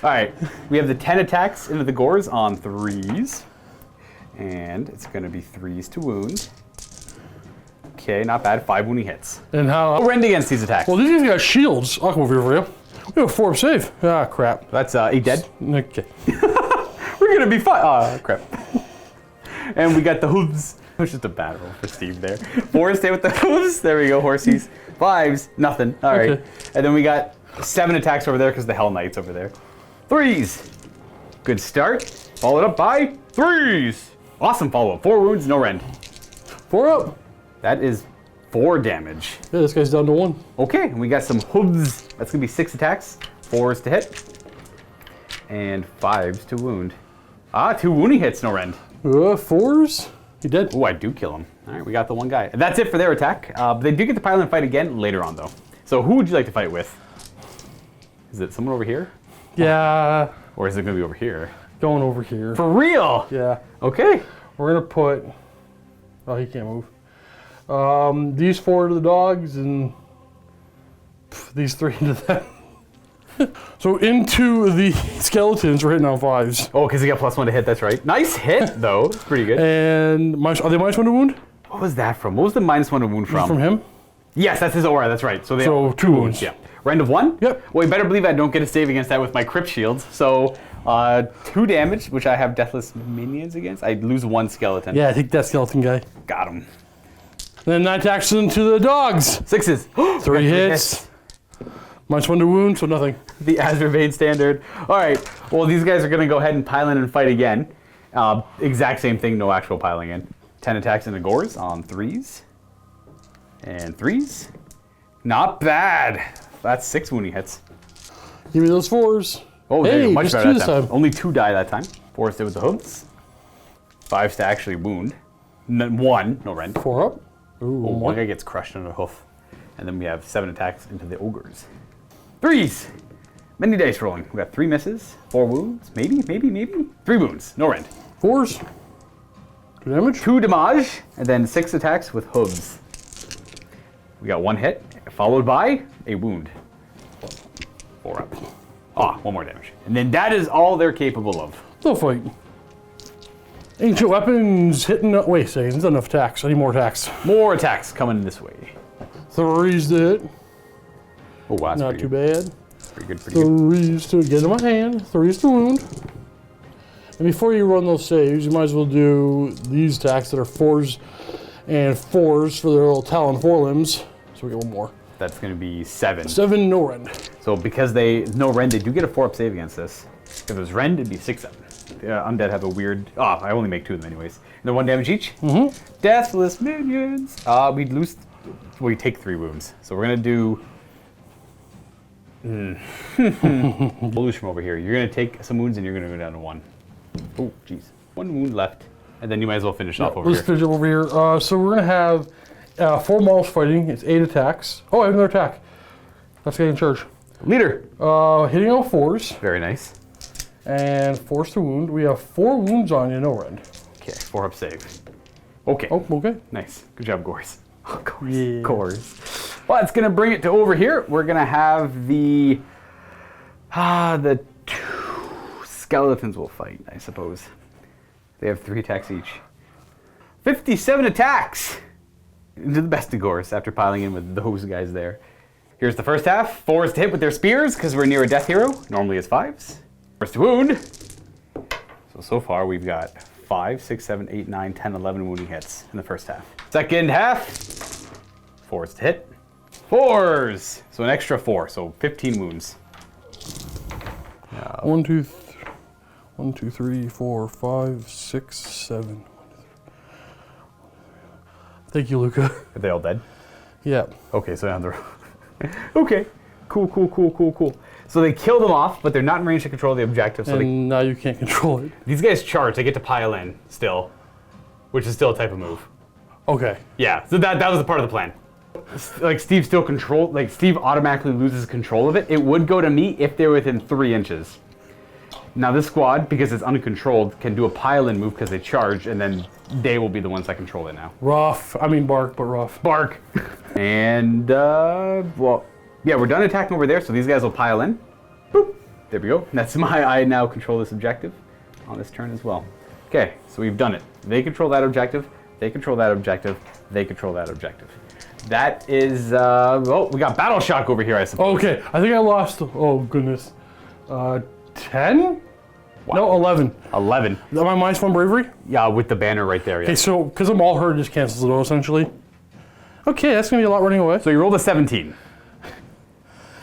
S3: All right, we have the 10 attacks into the Gores on 3s. And it's going to be 3s to wound. Okay, not bad. 5 wounding hits.
S4: And how?
S3: Rend against these attacks.
S4: Well, these guys got shields. I'll come over here for you. We have a 4 save. Ah, crap.
S3: That's 8 dead.
S4: Okay.
S3: We're going to be fine. Oh, crap. And we got the hooves. It was just a bad roll for Steve there. 4 stay with the hooves. There we go, horsies. 5s, nothing. All right.
S4: Okay.
S3: And then we got 7 attacks over there because the Hell Knight's over there. 3s. Good start. Followed up by 3s. Awesome follow-up. 4 wounds, no rend.
S4: 4 up.
S3: That is 4 damage.
S4: Yeah, this guy's down to 1.
S3: Okay, and we got some hooves. That's going to be 6 attacks. 4s to hit. And 5s to wound. 2 wounding hits, no rend.
S4: 4s? He dead.
S3: Oh, I do kill him. All right, we got the one guy. That's it for their attack. But they do get to pile and fight again later on, though. So who would you like to fight with? Is it someone over here?
S4: Yeah.
S3: Or is it going to be over here?
S4: Going over here.
S3: For real?
S4: Yeah.
S3: Okay.
S4: We're going to put... Oh, he can't move. These 4 to the dogs and these 3 into them. So into the skeletons, we're hitting on 5s.
S3: Oh, because he got +1 to hit, that's right. Nice hit, though. It's pretty good.
S4: And are they -1 to wound?
S3: What was that from? What was the -1 to wound from?
S4: From him?
S3: Yes, that's his aura, that's right. So they
S4: So 2 wounds.
S3: Yeah. Rend of 1?
S4: Yep.
S3: Well, you better believe I don't get a save against that with my crypt shields. So 2 damage, which I have deathless minions against. I lose 1 skeleton.
S4: Yeah, I think that skeleton guy.
S3: Got him.
S4: Then 9 attacks into the dogs.
S3: 6s.
S4: 3 hits. -1 to wound, so nothing.
S3: The Azurvane standard. All right. Well, these guys are going to go ahead and pile in and fight again. Exact same thing, no actual piling in. 10 attacks into Gores on 3s. And 3s. Not bad. That's 6 wounding hits.
S4: Give me those 4s.
S3: Oh, there you go. Much
S4: just
S3: better
S4: 2
S3: that
S4: this
S3: time.
S4: time.
S3: Only 2 die that time. 4s stay with the hooves. 5s to actually wound. 1, no rend.
S4: 4 up. Ooh,
S3: Oh, one guy gets crushed under the hoof. And then we have 7 attacks into the ogres. 3s. Many dice rolling. We got 3 misses, 4 wounds, maybe. 3 wounds, no rend.
S4: 4s. 2 damage.
S3: 2 damage, and then 6 attacks with hooves. We got 1 hit, followed by a wound. 4 up. 1 more damage. And then that is all they're capable of.
S4: They'll fight. Ancient weapons hitting. Wait a second, there's not enough attacks. I need more attacks.
S3: More attacks coming this way.
S4: 3s to hit.
S3: Oh, wow, that's
S4: Not
S3: pretty
S4: too
S3: good.
S4: bad.
S3: Pretty good, pretty good.
S4: 3s to get in my hand. 3s to wound. And before you run those saves, you might as well do these attacks that are 4s and 4s for their little talon forelimbs. So we get one more.
S3: That's going to be 7.
S4: 7 no rend.
S3: So because they no rend, they do get a 4-up save against this. If it was rend, it'd be 6-7. Undead have a weird. Oh, I only make 2 of them anyways. And they're 1 damage each. Deathless minions. We'd lose. We take 3 wounds. So we're gonna do. We'll lose from over here. You're gonna take some wounds and you're gonna go down to 1. Oh, jeez. 1 wound left, and then you might as well finish off over
S4: Let's finish over here. So we're gonna have 4 models fighting. It's 8 attacks. Oh, I have another attack. That's getting in charge.
S3: Leader.
S4: Hitting all 4s.
S3: Very nice.
S4: And 4s to wound. We have 4 wounds on you, no rend.
S3: Okay, 4-up save. Okay.
S4: Oh, okay.
S3: Nice. Good job, Gores. Oh, Gores.
S4: Yeah.
S3: Gores. Well, it's gonna bring it to over here. We're gonna have the 2 skeletons will fight, I suppose. They have 3 attacks each. 57 attacks! Into the best of Gores after piling in with those guys there. Here's the first half. 4s to hit with their spears because we're near a death hero. Normally it's 5s. 4s to wound. So far we've got 5, 6, 7, 8, 9, 10, 11 wounding hits in the first half. Second half, 4s to hit. 4s! So an extra 4, so 15 wounds.
S4: 1, 2, 3, 4, 5, 6, 7. Thank you, Luka.
S3: Are they all dead?
S4: Yeah.
S3: Okay, so now they're... Okay, cool. So they kill them off, but they're not in range to control the objective. So
S4: And now you can't control it.
S3: these guys charge, they get to pile in still, which is still a type of move.
S4: Okay.
S3: Yeah, so that was the part of the plan. Like Steve Steve automatically loses control of it. It would go to me if they're within 3 inches. Now this squad, because it's uncontrolled, can do a pile-in move because they charge, and then they will be the ones that control it now.
S4: Rough. I mean bark, but rough.
S3: Bark. And, well, yeah, we're done attacking over there, so these guys will pile in. Boop. There we go. That's I now control this objective on this turn as well. Okay, so we've done it. They control that objective, they control that objective, they control that objective. That is, well, we got Battle Shock over here, I suppose.
S4: Okay, I think I lost, oh goodness, 10?
S3: Wow.
S4: No, 11.
S3: 11.
S4: Am I -1 bravery?
S3: Yeah, with the banner right there, yeah.
S4: Okay, so, because I'm all hurt, it just cancels it out, essentially. Okay, that's going to be a lot running away.
S3: So you rolled a 17.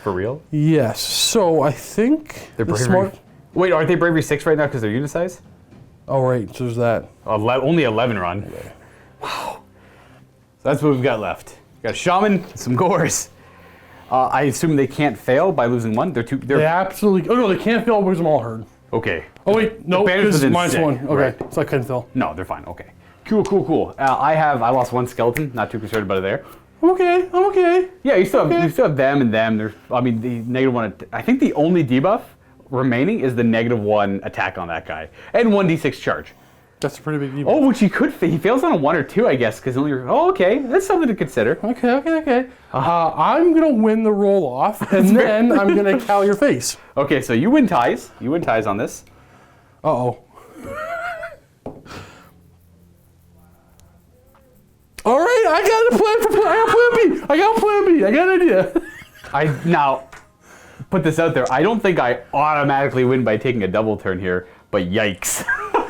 S3: For real?
S4: Yes, so I think
S3: They're
S4: the
S3: bravery.
S4: smart...
S3: Wait, aren't they bravery 6 right now because they're unit size?
S4: Oh, right, so there's that.
S3: Only 11 run.
S4: Okay.
S3: Wow. So that's what we've got left. Got a shaman, some gores. I assume they can't fail by losing 1. They're
S4: They absolutely... Oh, no, they can't fail because I'm all hurt.
S3: okay.
S4: Oh, wait, no,
S3: banner's
S4: because
S3: within
S4: -1.
S3: sick,
S4: Okay,
S3: right.
S4: so I couldn't fail.
S3: No, they're fine. Okay. Cool. I lost 1 skeleton. Not too concerned about it there.
S4: Okay, I'm okay.
S3: Yeah, you still have them and them. There's, I mean, the -1. I think the only debuff remaining is the -1 attack on that guy and 1d6 charge.
S4: That's a pretty big debuff.
S3: Oh, which he fails on a 1 or 2, I guess, because only. Oh, okay, that's something to consider.
S4: Okay. I'm gonna win the roll off, and then I'm gonna cow your face.
S3: Okay, so you win ties. You win ties on this.
S4: Uh-oh. All right, I got a plan for I got plan B. I got an idea.
S3: I now put this out there. I don't think I automatically win by taking a double turn here, but yikes.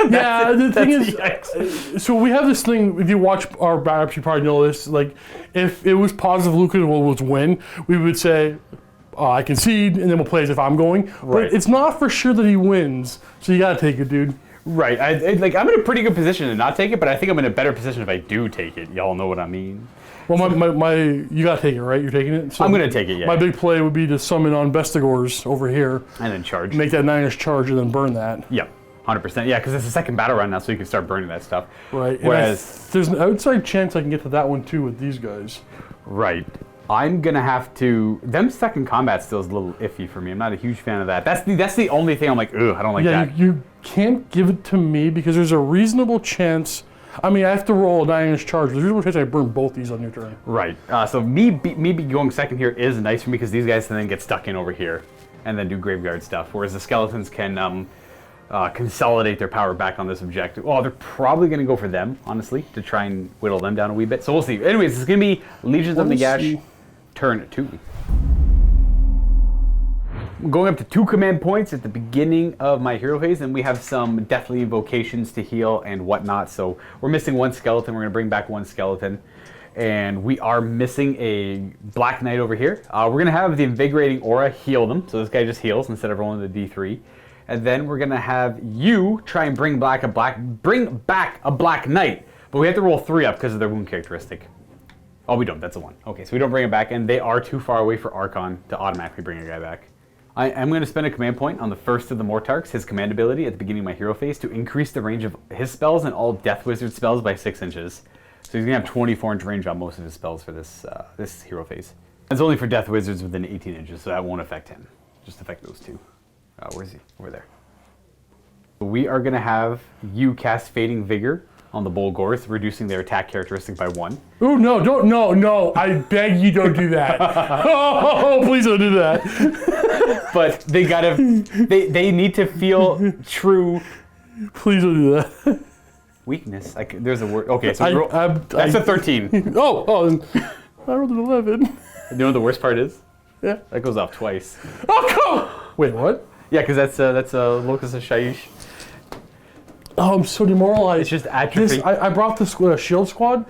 S4: Yeah, the thing is,
S3: yikes.
S4: so we have this thing, if you watch our backups, you probably know this, like, if it was positive Luka was win, we would say, I concede, and then we'll play as if I'm going.
S3: Right.
S4: But it's not for sure that he wins, so you gotta take it, dude.
S3: Right. I'm in a pretty good position to not take it, but I think I'm in a better position if I do take it. Y'all know what I mean.
S4: Well, you gotta take it, right? You're taking it? So
S3: I'm gonna take it, yeah.
S4: My big play would be to summon on Bestigors over here,
S3: And then charge.
S4: make that 9-inch charge, and then burn that.
S3: Yep. 100%. Yeah, because it's the second battle round now, so you can start burning that stuff.
S4: Right.
S3: Whereas,
S4: there's an outside chance I can get to that one too with these guys.
S3: right. I'm gonna have to. Them second combat still is a little iffy for me. I'm not a huge fan of that. That's the only thing I'm like, ugh, I don't like that.
S4: Yeah, you can't give it to me because there's a reasonable chance. I mean, I have to roll a 9-inch charge. There's a reasonable chance I burn both these on your turn.
S3: Right. So me going second here is nice for me because these guys can then get stuck in over here and then do graveyard stuff. Whereas the skeletons can consolidate their power back on this objective. Well, they're probably going to go for them, honestly, to try and whittle them down a wee bit. So we'll see. Anyways, it's going to be Legions of Nagash turn 2. going up to 2 command points at the beginning of my hero phase, and we have some deathly invocations to heal and whatnot. So we're missing 1 skeleton. We're going to bring back 1 skeleton. And we are missing a Black Knight over here. We're going to have the Invigorating Aura heal them. So this guy just heals instead of rolling the D3. And then we're going to have you try and bring back a Black Knight. But we have to roll 3 up because of their wound characteristic. Oh, we don't. That's a 1. Okay, so we don't bring it back. And they are too far away for Arkhan to automatically bring a guy back. I am going to spend a command point on the first of the Mortarchs, his command ability at the beginning of my hero phase, to increase the range of his spells and all Death Wizard spells by 6 inches. So he's going to have 24-inch range on most of his spells for this this hero phase. It's only for Death Wizards within 18 inches, so that won't affect him. Just affect those 2. Where is he? Over there. We are going to have you cast Fading Vigor on the Bulgors, reducing their attack characteristic by 1.
S4: Oh, no, no. I beg you don't do that. Oh, please don't do that.
S3: But they they need to feel true.
S4: Please don't do that.
S3: Weakness. There's a word. Okay, so that's a 13.
S4: Oh, I rolled an 11.
S3: You know what the worst part is?
S4: Yeah.
S3: That goes off twice.
S4: Oh, come! Wait, what?
S3: Yeah, because that's Locus of Shaiish.
S4: Oh, I'm so demoralized.
S3: It's just atrophy.
S4: I brought the shield squad,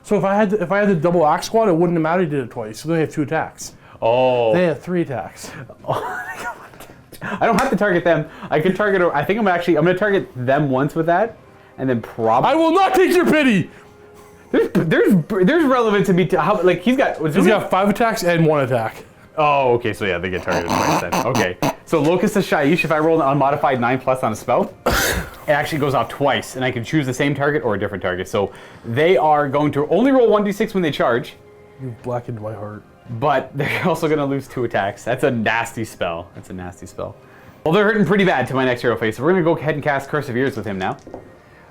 S4: so if I had the double axe squad, it wouldn't have mattered. Did it twice, so they have 2 attacks.
S3: Oh.
S4: They have 3 attacks.
S3: I don't have to target them. I can target. I think I'm going to target them once with that, and then probably.
S4: I will not take your pity.
S3: There's relevance to me to how he's got
S4: 5 attacks and 1 attack.
S3: Oh, okay, so yeah, they get targeted twice then. Okay, so Locus of Shaiish, if I roll an unmodified 9+ on a spell, it actually goes off twice, and I can choose the same target or a different target. So they are going to only roll 1d6 when they charge.
S4: You've blackened my heart.
S3: But they're also going to lose 2 attacks. That's a nasty spell. Well, they're hurting pretty bad to my next hero phase, so we're going to go ahead and cast Curse of Ears with him now.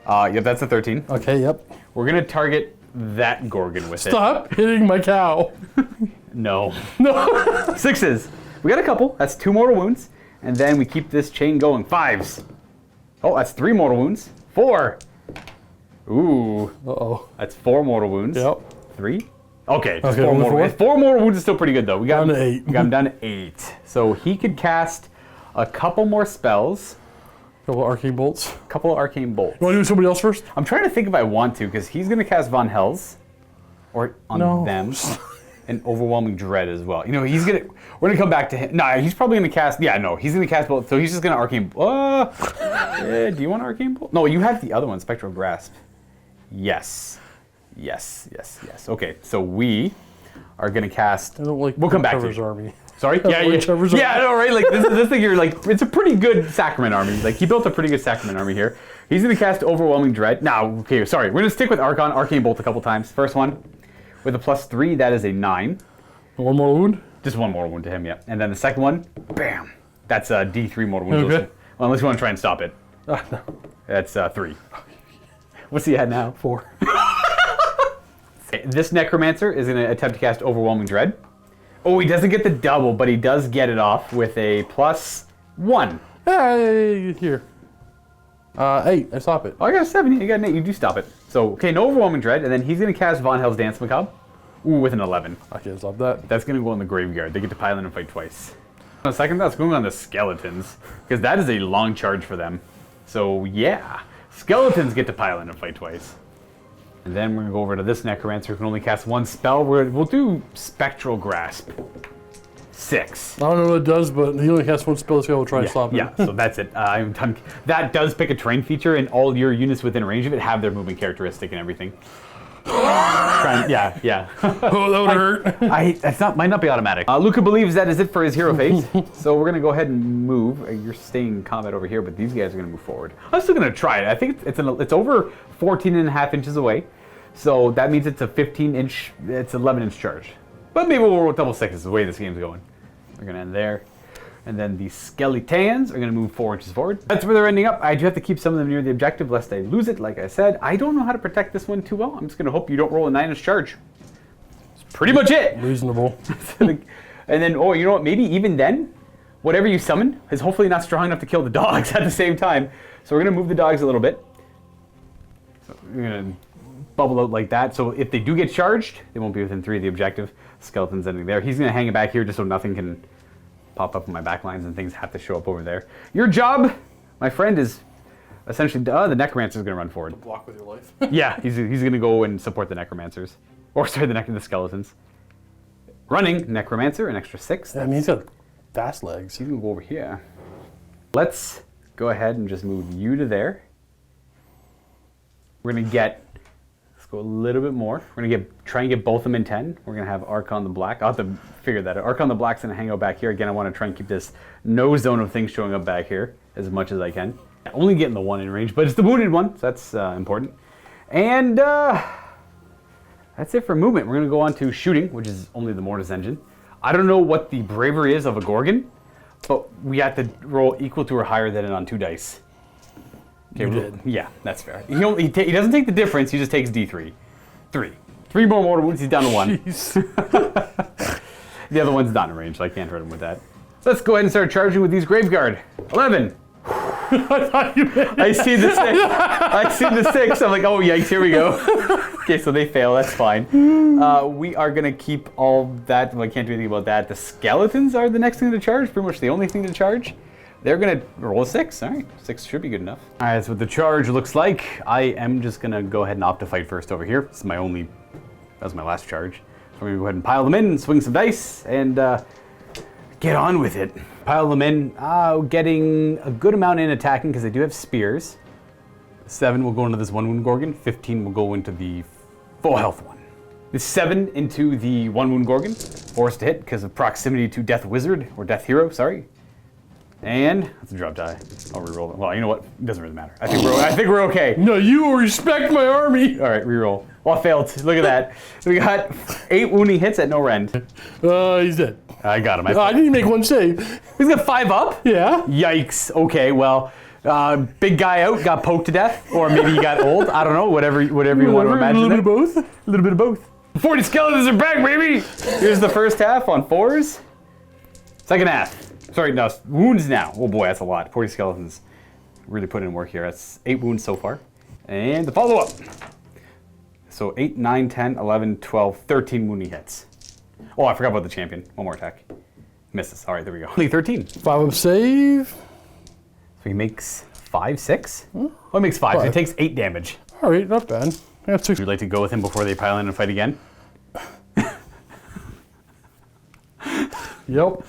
S3: Yep, that's a 13.
S4: Okay, yep.
S3: We're going to target that Gorgon with
S4: Stop hitting my cow.
S3: No.
S4: No.
S3: 6s. We got a couple. That's 2 mortal wounds. And then we keep this chain going. 5s. Oh, that's 3 mortal wounds. 4. Ooh.
S4: Uh-oh.
S3: That's 4 mortal wounds.
S4: Yep.
S3: 3. Okay, just
S4: Okay,
S3: 4 mortal wounds. 4 mortal wounds is still pretty good, though. We got
S4: Down to 8.
S3: We got him down to 8. So he could cast a couple more spells.
S4: Couple arcane bolts.
S3: A couple of arcane bolts.
S4: You want to do somebody else first?
S3: I'm trying to think if I want to, because he's going to cast Von Hells. Or on them. And Overwhelming Dread as well. You know, we're gonna come back to him. Nah, he's probably gonna cast, he's gonna cast both, so he's just gonna Arcane, do you want Arcane Bolt? No, you have the other one, Spectral Grasp. Yes. Okay, so we are gonna cast,
S4: I don't like
S3: we'll come back
S4: Trevor's
S3: to you.
S4: army.
S3: Sorry?
S4: Trevor's army.
S3: I know, right? Like, this thing, you're like, it's a pretty good Sacrament army. Like, he built a pretty good Sacrament army here. He's gonna cast Overwhelming Dread. Now, okay, sorry, we're gonna stick with Arkhan, Arcane Bolt a couple times. First one, with a +3, that is a 9.
S4: 1 mortal wound?
S3: Just 1 mortal wound to him, yeah. And then the second one, bam. That's a D3 mortal wound.
S4: Okay.
S3: Well, unless you want to try and stop it.
S4: No.
S3: That's 3. What's he at now?
S4: 4.
S3: This Necromancer is going to attempt to cast Overwhelming Dread. Oh, he doesn't get the double, but he does get it off with a +1.
S4: Hey, here. 8. I stop it.
S3: Oh, I got a 7. You got an 8. You do stop it. So, okay, no Overwhelming Dread, and then he's going to cast Von Hell's Dance Macabre. Ooh, with an 11.
S4: I can't stop that.
S3: That's going to go in the graveyard. They get to pile in and fight twice. On the second, that's going on the Skeletons, because that is a long charge for them. So, yeah. Skeletons get to pile in and fight twice. And then we're going to go over to this Necromancer who can only cast 1 spell. We'll do Spectral Grasp. 6.
S4: I don't know what it does, but he only casts 1 spell, so we'll try to stop it.
S3: Yeah, so that's it. I'm done. That does pick a terrain feature, and all your units within range of it have their movement characteristic and everything. Yeah.
S4: Oh, that would hurt.
S3: Might not be automatic. Luka believes that is it for his hero phase, so we're gonna go ahead and move. You're staying in combat over here, but these guys are gonna move forward. I'm still gonna try it. I think it's over 14.5 inches away, so that means it's a 15-inch, it's 11-inch charge. But maybe we'll roll double 6s the way this game's going. We're gonna end there. And then the Skeletons are going to move 4 inches forward. That's where they're ending up. I do have to keep some of them near the objective lest I lose it. Like I said, I don't know how to protect this one too well. I'm just going to hope you don't roll a 9-inch charge. That's pretty much it.
S4: Reasonable.
S3: And then, oh, you know what? Maybe even then, whatever you summon is hopefully not strong enough to kill the dogs at the same time. So we're going to move the dogs a little bit. So we're going to bubble out like that. So if they do get charged, they won't be within 3 of the objective. Skeleton's ending there. He's going to hang it back here just so nothing can pop up in my backlines and things have to show up over there. Your job, my friend, is essentially the necromancer is going to run forward.
S4: Block with your life.
S3: Yeah, he's going to go and support the necromancers, or sorry, the skeletons. Running necromancer, an extra 6.
S4: I mean, he's got fast legs.
S3: He's going to go over here. Let's go ahead and just move you to there. We're going to let's go a little bit more. We're going to try and get both of them in 10. We're going to have Arkhan the Black. I'll have to figure that out. Arkhan the Black's going to hang out back here. Again, I want to try and keep this no zone of things showing up back here as much as I can. Only getting the 1 in range, but it's the wounded one, so that's important. And that's it for movement. We're going to go on to shooting, which is only the Mortis engine. I don't know what the bravery is of a Gorgon, but we have to roll equal to or higher than it on 2 dice. Okay,
S4: You did.
S3: Yeah, that's fair. He doesn't take the difference, he just takes D3. 3 more mortal wounds, he's down to 1.
S4: Jeez.
S3: The other one's not in range, so I can't hurt him with that. So let's go ahead and start charging with these Graveguard. 11. I see the 6. I see the 6. I'm like, oh yikes, here we go. Okay, so they fail, that's fine. We are gonna keep all that, well, I can't do anything about that. The skeletons are the next thing to charge, pretty much the only thing to charge. They're gonna roll a 6, all right. 6 should be good enough. All right, that's what the charge looks like. I am just gonna go ahead and opt to fight first over here. This is that was my last charge. So we're gonna go ahead and pile them in, swing some dice, and get on with it. Pile them in, getting a good amount in attacking because they do have spears. 7 will go into this 1 wound Gorgon, 15 will go into the full health one. The 7 into the 1 wound Gorgon, forced to hit because of proximity to Death Wizard, or Death Hero, sorry. And that's a drop die. I'll reroll it. Well, you know what? It doesn't really matter. I think we're okay.
S4: No, you will respect my army.
S3: All right, reroll. Well, I failed. Look at that. We got 8 wounding hits at no rend.
S4: He's dead.
S3: I got him.
S4: I didn't make 1 save.
S3: He's got 5 up?
S4: Yeah.
S3: Yikes. Okay, well, big guy out, got poked to death, or maybe he got old. I don't know, whatever you want to imagine.
S4: A little bit of both.
S3: A little bit of both. 40 skeletons are back, baby! Here's the first half on 4s. Second half. Sorry, no, wounds now. Oh boy, that's a lot. 40 skeletons. Really putting in work here. That's 8 wounds so far. And the follow-up. So 8, 9, 10, 11, 12, 13 wounding hits. Oh, I forgot about the champion. 1 more attack. Misses. All right, there we go. Only 13.
S4: 5 up save.
S3: So he makes 5, 6? Oh, he makes 5. So he takes 8 damage.
S4: All right, not bad. I got 6.
S3: Would you like to go with him before they pile in and fight again?
S4: Yep.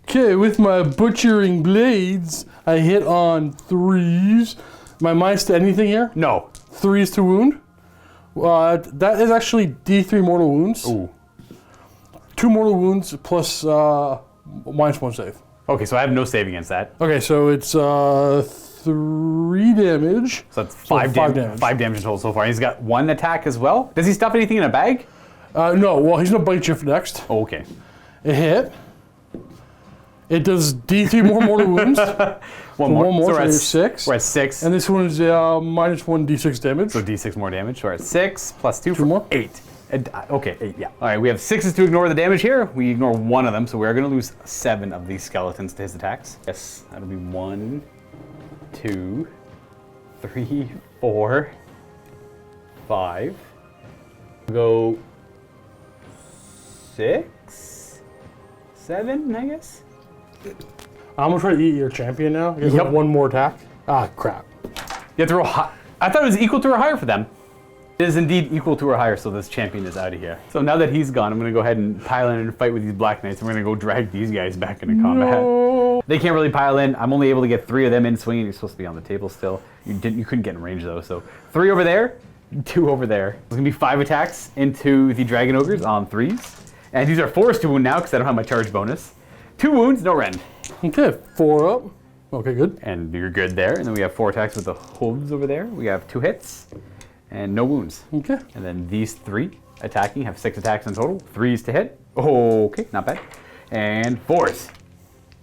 S4: Okay, with my butchering blades, I hit on 3s. My minus to anything here?
S3: No.
S4: 3s to wound. That is actually D3 mortal wounds.
S3: Ooh.
S4: 2 mortal wounds plus minus 1 save.
S3: Okay, so I have no save against that.
S4: Okay, so it's 3 damage.
S3: So that's 5 damage. 5 damage in total so far. He's got 1 attack as well. Does he stuff anything in a bag?
S4: No, well, he's gonna bite you for next.
S3: Oh, okay.
S4: It hit. It does D3 more mortal wounds.
S3: One more.
S4: So
S3: we're at
S4: 6.
S3: We're at 6.
S4: And this one is minus 1 D6 damage.
S3: So D6 more damage. So we're at 6 plus 2
S4: 2 more?
S3: 8. Okay, 8, yeah. All right, we have 6s to ignore the damage here. We ignore 1 of them, so we're going to lose 7 of these skeletons to his attacks. Yes, that'll be 1, 2, 3, 4, 5. We'll go 6, 7, I guess.
S4: I'm gonna try to eat your champion now. You
S3: Yep.
S4: have 1 more attack. Ah, crap.
S3: You have to roll high. I thought it was equal to or higher for them. It is indeed equal to or higher, so this champion is out of here. So now that he's gone, I'm going to go ahead and pile in and fight with these Black Knights, and we're going to go drag these guys back into combat.
S4: No.
S3: They can't really pile in. I'm only able to get 3 of them in swinging. You're supposed to be on the table still. You couldn't get in range though, so 3 over there, 2 over there. There's going to be 5 attacks into the Dragon Ogres on 3s. And these are forced to wound now because I don't have my charge bonus. 2 wounds, no rend.
S4: Okay, 4 up. Okay, good.
S3: And you're good there. And then we have 4 attacks with the hooves over there. We have 2 hits and no wounds.
S4: Okay.
S3: And then these 3 attacking have 6 attacks in total. 3s to hit. Okay, not bad. And 4s.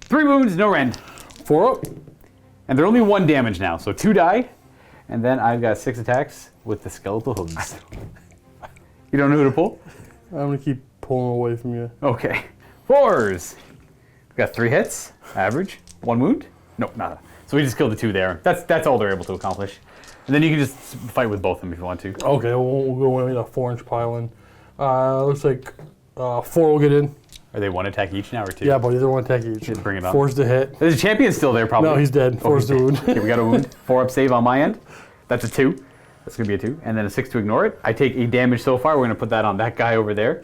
S3: 3 wounds, no rend.
S4: 4 up.
S3: And they're only 1 damage now, so 2 die. And then I've got 6 attacks with the skeletal hooves. You don't know who to pull?
S4: I'm gonna keep pulling away from you.
S3: Okay. 4s. We've got 3 hits, average. 1 wound. No, nada. So we just killed the 2 there. That's all they're able to accomplish. And then you can just fight with both of them if you want to.
S4: Okay, we'll go in with a 4-inch pile in. Looks like 4 will get in.
S3: Are they one attack each now or two?
S4: Yeah, but either one attack each.
S3: Just bring it up.
S4: Fours to hit.
S3: There's a champion still there, probably.
S4: No, he's dead. Fours to wound.
S3: Okay, we got a wound. 4 up save on my end. That's a 2. That's going to be a 2. And then a 6 to ignore it. I take 8 damage so far. We're going to put that on that guy over there.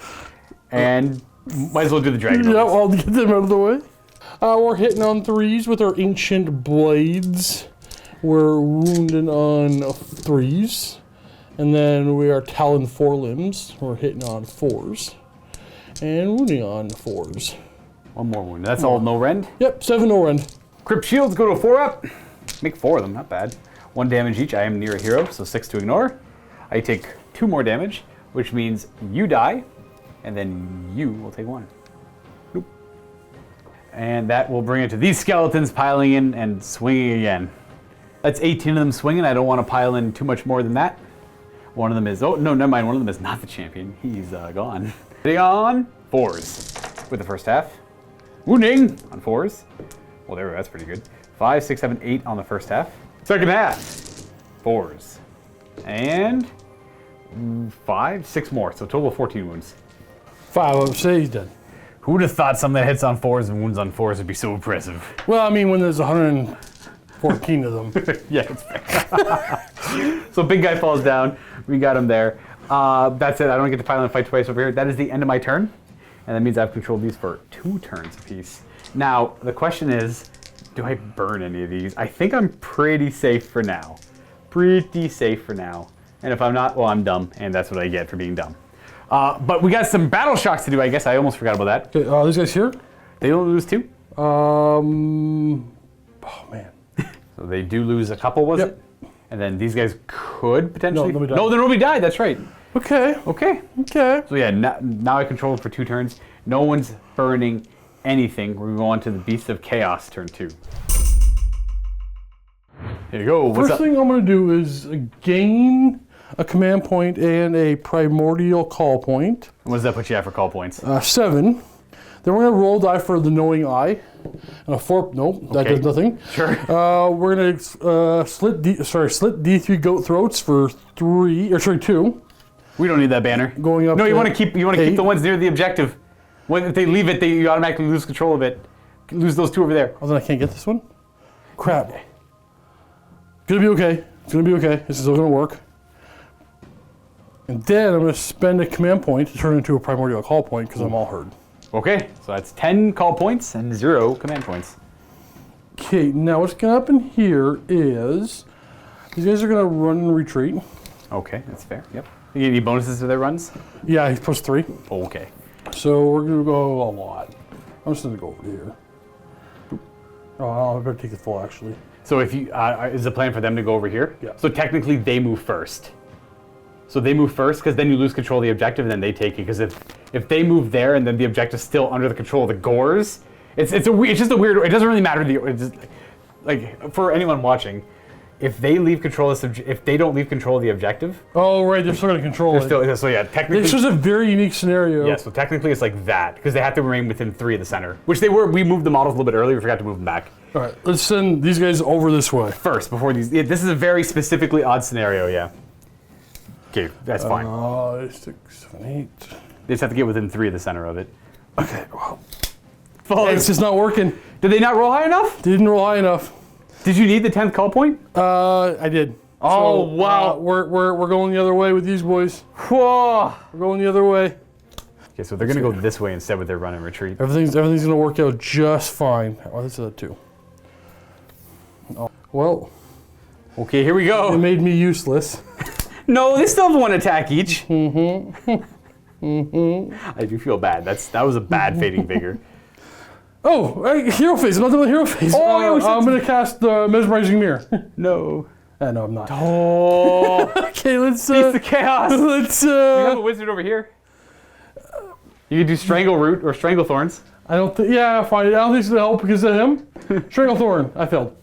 S3: And might as well do the dragon.
S4: Yeah, I'll get them out of the way. We're hitting on 3s with our ancient blades. We're wounding on 3s. And then we are talon forelimbs. We're hitting on 4s. And wounding on 4s.
S3: One more wound. That's all no rend?
S4: Yep, 7 no rend.
S3: Crypt shields go to 4 up. Make 4 of them, not bad. 1 damage each. I am near a hero, so 6 to ignore. I take 2 more damage, which means you die, and then you will take 1. Nope. And that will bring it to these skeletons piling in and swinging again. That's 18 of them swinging. I don't want to pile in too much more than that. One of them is, oh, no, never mind. One of them is not the champion. He's gone. Hitting on 4s with the first half. Wounding on 4s. Well, there, that's pretty good. 5, 6, 7, 8 on the first half. Second half, 4s. And 5, 6 more. So total of 14 wounds.
S4: 5 up, say he's dead.
S3: Who would have thought something that hits on 4s and wounds on 4s would be so oppressive?
S4: Well, I mean, when there's 114 of them.
S3: Yeah, it's fair. So big guy falls down. We got him there. That's it. I don't get to pile and fight twice over here. That is the end of my turn. And that means I've controlled these for 2 turns apiece. Now, the question is, do I burn any of these? I think I'm pretty safe for now. Pretty safe for now. And if I'm not, well, I'm dumb. And that's what I get for being dumb. But we got some battle shocks to do, I guess. I almost forgot about that.
S4: Okay, these guys here?
S3: They don't lose 2?
S4: Oh, man.
S3: So they do lose a couple, was it? And then these guys could potentially...
S4: No,
S3: then nobody died. That's right.
S4: Okay.
S3: Okay.
S4: Okay.
S3: So yeah, now I control it for 2 turns. No one's burning anything. We're going to go on to the Beast of Chaos, turn 2. Here you go. What's
S4: First
S3: up?
S4: thing I'm going to do is gain a command point and a primordial call point.
S3: What does that put you at for call points?
S4: 7. Then we're going to roll die for the knowing eye. And a 4. Nope, that
S3: Okay.
S4: does nothing.
S3: Sure.
S4: We're going to slit D3 goat throats for 2.
S3: We don't need that banner.
S4: Going up
S3: No, you
S4: to
S3: want to keep
S4: 8.
S3: the ones near the objective. When if they leave it, you automatically lose control of it. Lose those 2 over there.
S4: Oh, then I can't get this one? Crap. Gonna be okay. It's gonna be okay. This is still gonna work. And then I'm gonna spend a command point to turn it into a primordial call point because I'm all hurt.
S3: Okay, so that's 10 call points and 0 command points.
S4: Okay, now what's gonna happen here is these guys are gonna run and retreat.
S3: Okay, that's fair. Yep. You get any bonuses to their runs?
S4: Yeah, he's plus 3.
S3: Okay.
S4: So we're gonna go a lot. I'm just gonna go over here. Oh, I better take the full actually.
S3: So if you is the plan for them to go over here?
S4: Yeah.
S3: So technically they move first. So they move first because then you lose control of the objective and then they take it. Because if they move there and then the objective's still under the control of the Gores, it's just a weird. It doesn't really matter. Like for anyone watching, if they leave control if they don't leave control of the objective,
S4: Oh right, they're still gonna control it.
S3: so yeah, technically.
S4: This is a very unique scenario.
S3: Yeah, so technically it's like that because they have to remain within 3 of the center, which they were. We moved the models a little bit earlier. We forgot to move them back.
S4: All right, let's send these guys over this way.
S3: First, before these. Yeah, this is a very specifically odd scenario, yeah. Okay, that's fine.
S4: 6, 7, 8.
S3: They just have to get within 3 of the center of it.
S4: Okay, well,
S3: Follow.
S4: it's just not working.
S3: Did they not roll high enough?
S4: Didn't roll high enough.
S3: Did you need the 10th call point?
S4: I did.
S3: Oh, wow.
S4: We're going the other way with these boys.
S3: Whoa.
S4: We're going the other way.
S3: Okay, so they're going to go this way instead with their run and retreat.
S4: Everything's gonna work out just fine. Oh, this is a 2. Oh, well,
S3: Okay, here we
S4: it
S3: go.
S4: made me useless.
S3: No, they still have 1 attack each. I do feel bad. That was a bad fading vigor.
S4: Oh, hey, hero phase. I'm not doing hero phase.
S3: Oh, yeah, we said-
S4: I'm gonna cast the mesmerizing mirror.
S3: No.
S4: No, I'm not.
S3: Oh.
S4: Okay, let's.
S3: Beast of Chaos.
S4: Let's.
S3: You have a wizard over here. You can do Strangle Root or Strangle Thorns.
S4: I don't think. Yeah, fine. I don't think it's gonna help because of him. Stranglethorn. I failed.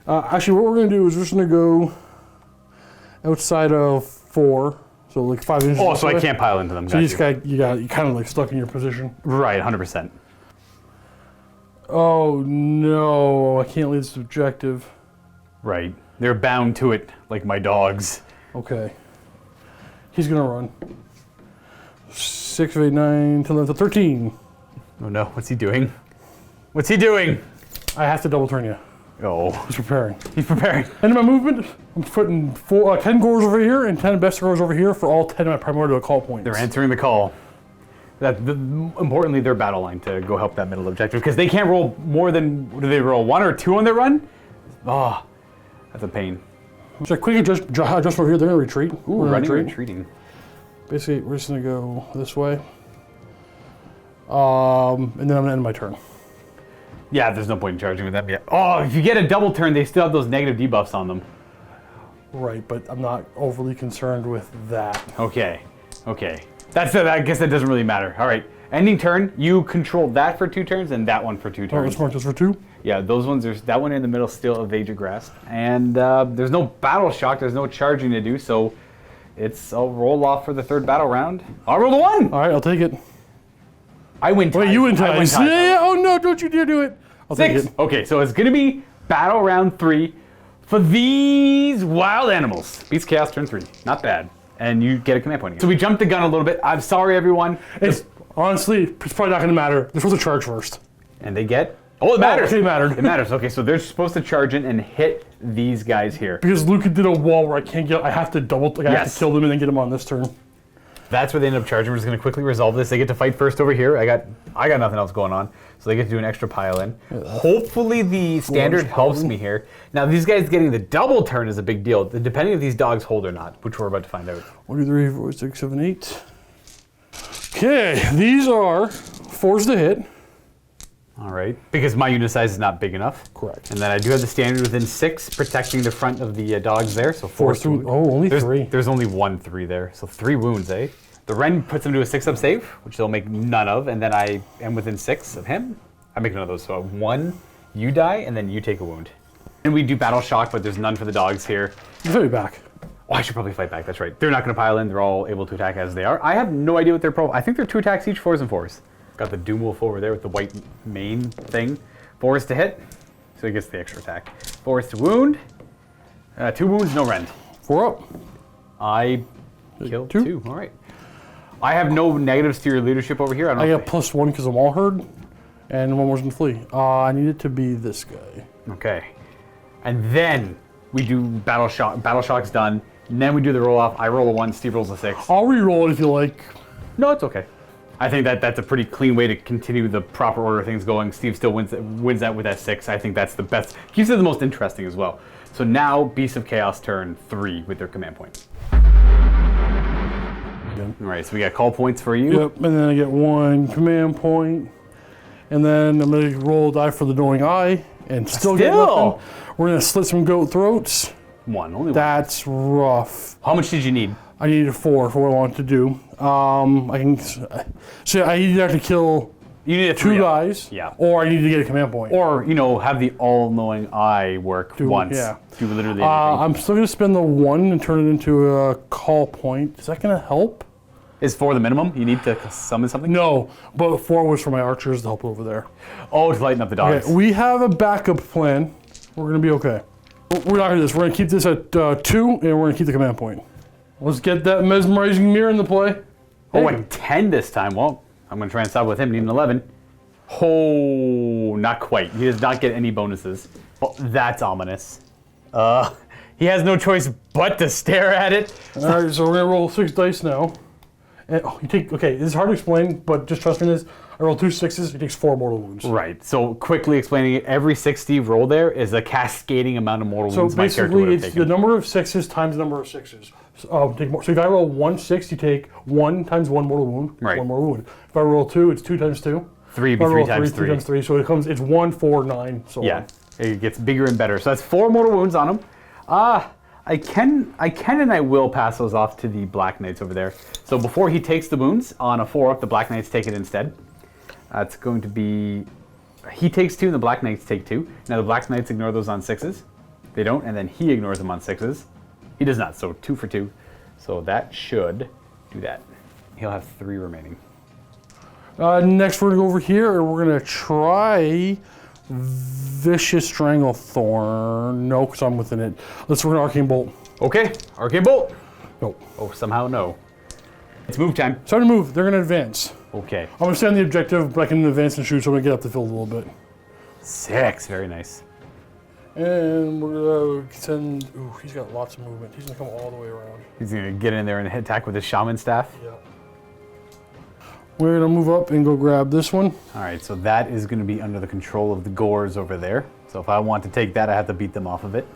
S4: Actually, what we're gonna do is we're just gonna go outside of 4, so like 5 inches.
S3: Oh, so I
S4: away.
S3: can't pile into them.
S4: So you kind of like stuck in your position.
S3: Right, 100%.
S4: Oh no, I can't leave this objective.
S3: Right. They're bound to it like my dogs.
S4: Okay. He's gonna run. 6 6, 8, 9, 10, 11, 13.
S3: Oh no, what's he doing? What's he doing?
S4: I have to double turn you.
S3: Oh,
S4: He's preparing.
S3: he's preparing.
S4: And in my movement, I'm putting 10 gores over here and 10 best gores over here for all 10 of my primordial call points.
S3: They're answering the call. Importantly, their battle line to go help that middle objective because they can't roll more than, do they roll 1 or 2 on their run? Oh, that's a pain.
S4: So I quickly just over here, they're gonna retreat.
S3: Ooh,
S4: We're gonna
S3: running and retreating.
S4: Basically, we're just gonna go this way. And then I'm gonna end my turn.
S3: Yeah, there's no point in charging with them yet. Oh, if you get a double turn, they still have those negative debuffs on them.
S4: Right, but I'm not overly concerned with that.
S3: Okay, okay. I guess that doesn't really matter. All right, ending turn, you control that for 2 turns and that one for 2
S4: All right,
S3: turns.
S4: let's mark this for 2.
S3: Yeah, those ones, that one in the middle still evade your grasp. And there's no battle shock, there's no charging to do, so it's a roll off for the 3rd battle round. I'll roll the 1!
S4: All right, I'll take it.
S3: I win ties.
S4: Wait, you win
S3: I
S4: ties. Yeah, oh no, don't you dare do it. I'll
S3: 6.
S4: take it.
S3: Okay, so it's gonna be battle round 3 for these wild animals. Beats Chaos turn 3, not bad. And you get a command point again. So we jumped the gun a little bit. I'm sorry, everyone.
S4: It's honestly, it's probably not going to matter. They're supposed to charge first.
S3: And they get, oh, it matters.
S4: Okay, it mattered.
S3: It matters. Okay, so they're supposed to charge in and hit these guys here.
S4: Because Luka did a wall where I can't get, I have to I have to kill them and then get them on this turn.
S3: That's where they end up charging. We're just going to quickly resolve this. They get to fight first over here. I got nothing else going on, so they get to do an extra pile in. Hopefully the standard helps me here. Now these guys getting the double turn is a big deal, depending if these dogs hold or not, which we're about to find out.
S4: 1, 2, 3, 4, 6, 7, 8. Okay, these are 4s to hit.
S3: All right, because my unit size is not big enough.
S4: Correct.
S3: And then I do have the standard within 6, protecting the front of the dogs there. So 4
S4: through. Oh, only 3.
S3: There's only 1 3 there, so 3 wounds, eh? The Ren puts him to a 6-up save, which they'll make none of, and then I am within 6 of him. I make none of those, so 1, you die, and then you take a wound. And we do battle shock, but there's none for the dogs here.
S4: I'll fight back.
S3: Oh, I should probably fight back, that's right. They're not going to pile in, they're all able to attack as they are. I have no idea what their profile, I think they're 2 attacks each, 4s and 4s. Got the Doom Wolf over there with the white mane thing. 4s to hit, so he gets the extra attack. 4s to wound. 2 wounds, no rend.
S4: 4 up.
S3: I killed
S4: 2.
S3: 2, all right. I have no negatives to your leadership over here.
S4: I got +1 because I'm all herd, and 1 wasn't flee. I need it to be this guy.
S3: Okay. And then we do battle shock. Battle shock's done. And then we do the roll off. I roll a 1, Steve rolls a 6.
S4: I'll re-roll it if you like.
S3: No, it's okay. I think that's a pretty clean way to continue the proper order of things going. Steve still wins that with that 6. I think that's the best. Keeps it the most interesting as well. So now Beasts of Chaos turn 3 with their command point. All right, so we got call points for you.
S4: Yep, and then I get 1 command point. And then I'm going to roll a die for the knowing eye and still get nothing. We're going to slit some goat throats.
S3: 1, only 1.
S4: That's rough.
S3: How much did you need?
S4: I needed 4 for what I wanted to do. So I either have to kill
S3: You need a
S4: 2 guys,
S3: Yeah.
S4: or I need to get a command point.
S3: Or, have the all-knowing eye work once.
S4: Yeah.
S3: Do literally anything.
S4: I'm still going to spend the 1 and turn it into a call point. Is that going to help?
S3: Is 4 the minimum? You need to summon something?
S4: No, but 4 was for my archers to help over there.
S3: Oh, to lighten up the dogs.
S4: Okay, we have a backup plan. We're going to be okay. We're not going to do this. We're going to keep this at 2, and we're going to keep the command point. Let's get that mesmerizing mirror into play.
S3: Oh, and 10 this time. Well, I'm going to try and stop with him. Need an 11. Oh, not quite. He does not get any bonuses. Oh, that's ominous. He has no choice but to stare at it.
S4: All right, so we're going to roll 6 dice now. And, okay, this is hard to explain, but just trust me in this. I roll 2 6s, he takes 4 mortal wounds.
S3: Right, so quickly explaining it, every 6 Steve roll there is a cascading amount of mortal wounds my character would
S4: basically,
S3: have
S4: it's
S3: taken.
S4: the number of 6s times the number of 6s. So if I roll 1 6, you take 1 times 1 mortal wound,
S3: Right.
S4: 1 mortal wound. If I roll 2, it's 2 times 2.
S3: 3
S4: If I
S3: be 3
S4: roll
S3: times
S4: 3
S3: 3.
S4: times 3, so it's 1, 4, 9, so
S3: Yeah,
S4: on.
S3: it gets bigger and better. So that's 4 mortal wounds on him. I can and I will pass those off to the Black Knights over there. So before he takes the wounds on a 4-up, the Black Knights take it instead. It's going to be, he takes 2 and the Black Knights take 2. Now the Black Knights ignore those on 6s. They don't, and then he ignores them on 6s. He does not, so 2 for 2. So that should do that. He'll have 3 remaining.
S4: Next, we're going to go over here, and we're going to try Vicious Stranglethorn. No, because I'm within it. Let's run Arcane Bolt.
S3: Okay, Arcane Bolt.
S4: Nope.
S3: Oh, somehow no. It's move time.
S4: It's time to move. They're going to advance.
S3: Okay.
S4: I'm going to stay on the objective, but I can advance and shoot, so I'm going to get up the field a little bit.
S3: 6. Very nice.
S4: And we're going to send... Ooh, he's got lots of movement. He's going to come all the way around.
S3: He's going to get in there and attack with his shaman staff.
S4: Yeah. We're going to move up and go grab this one.
S3: All right, so that is going to be under the control of the Gores over there. So if I want to take that, I have to beat them off of it.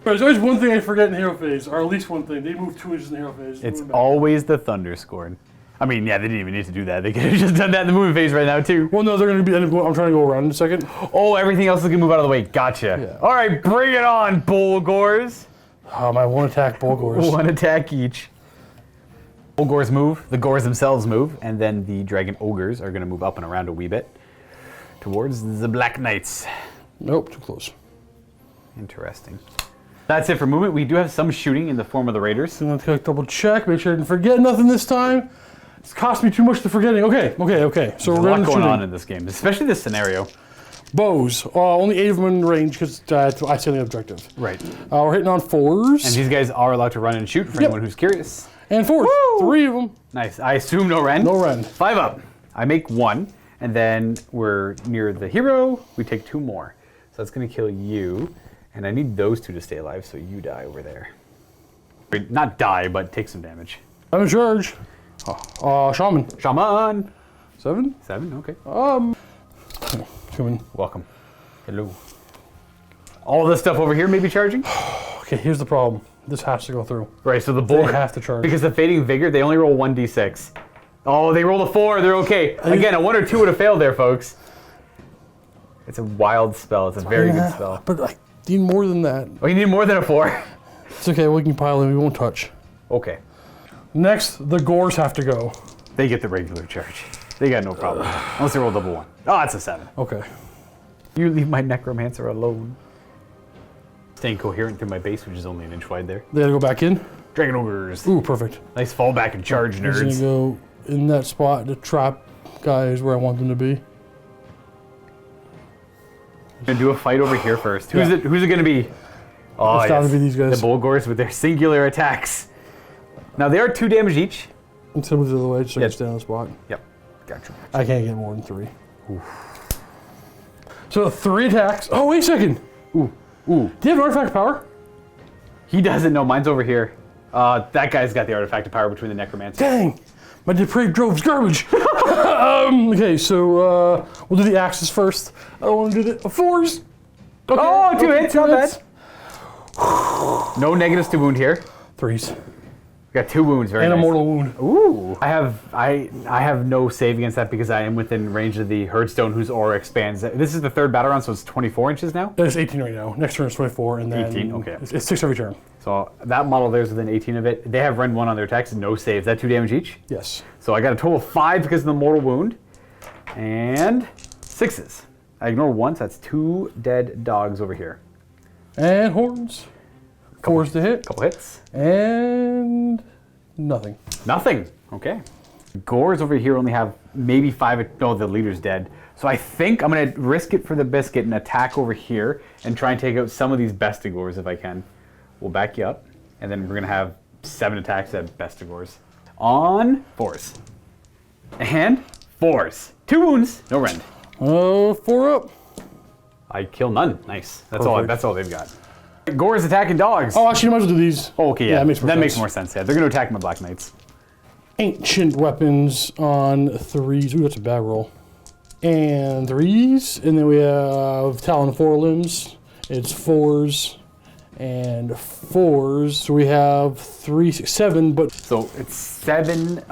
S4: There's always one thing I forget in hero phase, or at least one thing. They move 2 inches in hero phase.
S3: It's always the Thunder Scorn. I mean, yeah, they didn't even need to do that. They could have just done that in the moving phase right now, too.
S4: Well, no, they're going to be... I'm trying to go around in a second.
S3: Oh, everything else is going to move out of the way. Gotcha.
S4: Yeah.
S3: All right, bring it on, Bulgors.
S4: My one attack Bulgors.
S3: One attack each. Bulgors move, the Gores themselves move, and then the Dragon Ogres are going to move up and around a wee bit towards the Black Knights.
S4: Nope, too close.
S3: Interesting. That's it for movement. We do have some shooting in the form of the Raiders.
S4: So I'm going to double check, make sure I didn't forget nothing this time. It's cost me too much to forgetting. Okay. So
S3: There's
S4: we're
S3: a lot going
S4: shooting.
S3: on in this game, especially this scenario.
S4: Bows. Only 8 of them in range because I see the objective.
S3: Right.
S4: We're hitting on 4s.
S3: And these guys are allowed to run and shoot for anyone who's curious.
S4: And 4s.
S3: Woo!
S4: 3 of them.
S3: Nice. I assume no rend.
S4: No rend.
S3: 5 up. I make 1, and then we're near the hero. We take 2 more. So that's going to kill you. And I need those 2 to stay alive, so you die over there. Wait, not die, but take some damage.
S4: I'm in charge. Shaman.
S3: Shaman!
S4: 7?
S3: 7, okay.
S4: Come in.
S3: Welcome. Hello. All this stuff over here may be charging?
S4: Okay, here's the problem. This has to go through.
S3: Right, so the
S4: They
S3: bull
S4: have to charge.
S3: because the Fading Vigor, they only roll 1d6. Oh, they rolled a 4, they're okay. Again, a 1 or 2 would have failed there, folks. It's a wild spell, it's a very good spell.
S4: But I need more than that.
S3: Oh, you need more than a 4?
S4: It's okay, we can pile in, we won't touch.
S3: Okay.
S4: Next, the Gores have to go.
S3: They get the regular charge. They got no problem. Unless they roll double 1. Oh, that's a 7.
S4: Okay.
S3: You leave my Necromancer alone. Staying coherent through my base, which is only an inch wide there.
S4: They gotta go back in.
S3: Dragon Ogres.
S4: Ooh, perfect.
S3: Nice fallback and charge,
S4: He's
S3: nerds.
S4: gonna go in that spot. The trap guy is where I want them to be.
S3: Gonna do a fight over here first. Who's it gonna be? Oh,
S4: It's gotta be these guys.
S3: The Bulgors with their singular attacks. Now they are 2 damage each.
S4: I'm just gonna move the other way so I
S3: Yeah.
S4: can stay on the spot.
S3: Yep. Gotcha.
S4: I can't get more than 3. So 3 attacks. Oh, wait a second.
S3: Ooh. Ooh.
S4: Do you have artifact power?
S3: He doesn't know. Mine's over here. That guy's got the artifact of power between the Necromancer.
S4: Dang. My depraved drove's garbage. Okay, so we'll do the axes first. I don't want to do the 4s. Okay.
S3: Oh, 2 hits, not
S4: hits.
S3: bad. No negatives to wound here.
S4: 3s.
S3: Got 2 wounds, very
S4: And a
S3: nice.
S4: mortal wound.
S3: Ooh. I have no save against that because I am within range of the Herdstone whose aura expands. This is the 3rd battle round, so it's 24 inches now.
S4: It's 18 right now. Next turn is 24, and then
S3: 18, okay.
S4: it's 6 every turn.
S3: So that model there's within 18 of it. They have rend 1 on their attacks, no saves. That 2 damage each.
S4: Yes.
S3: So I got a total of 5 because of the mortal wound. And 6s. I ignore 1, so that's 2 dead dogs over here.
S4: And horns. 4s to hit.
S3: Couple hits.
S4: And nothing.
S3: Nothing. Okay. Gores over here only have maybe 5. No, the leader's dead. So I think I'm going to risk it for the biscuit and attack over here and try and take out some of these Bestigors if I can. We'll back you up. And then we're going to have 7 attacks at Bestigors. On 4s. And 4s. 2 wounds. No rend.
S4: 4 up.
S3: I kill none. Nice. That's all.
S4: Perfect.
S3: That's all they've got. Gores attacking dogs.
S4: Oh, actually, you might as well do these.
S3: Oh, okay, yeah.
S4: that makes more sense.
S3: sense. Yeah, they're going to attack my Black Knights.
S4: Ancient weapons on 3s. Ooh, that's a bad roll. And 3s. And then we have Talon forelimbs. It's 4s and 4s. So we have 3, 6, 7, but
S3: So it's 7.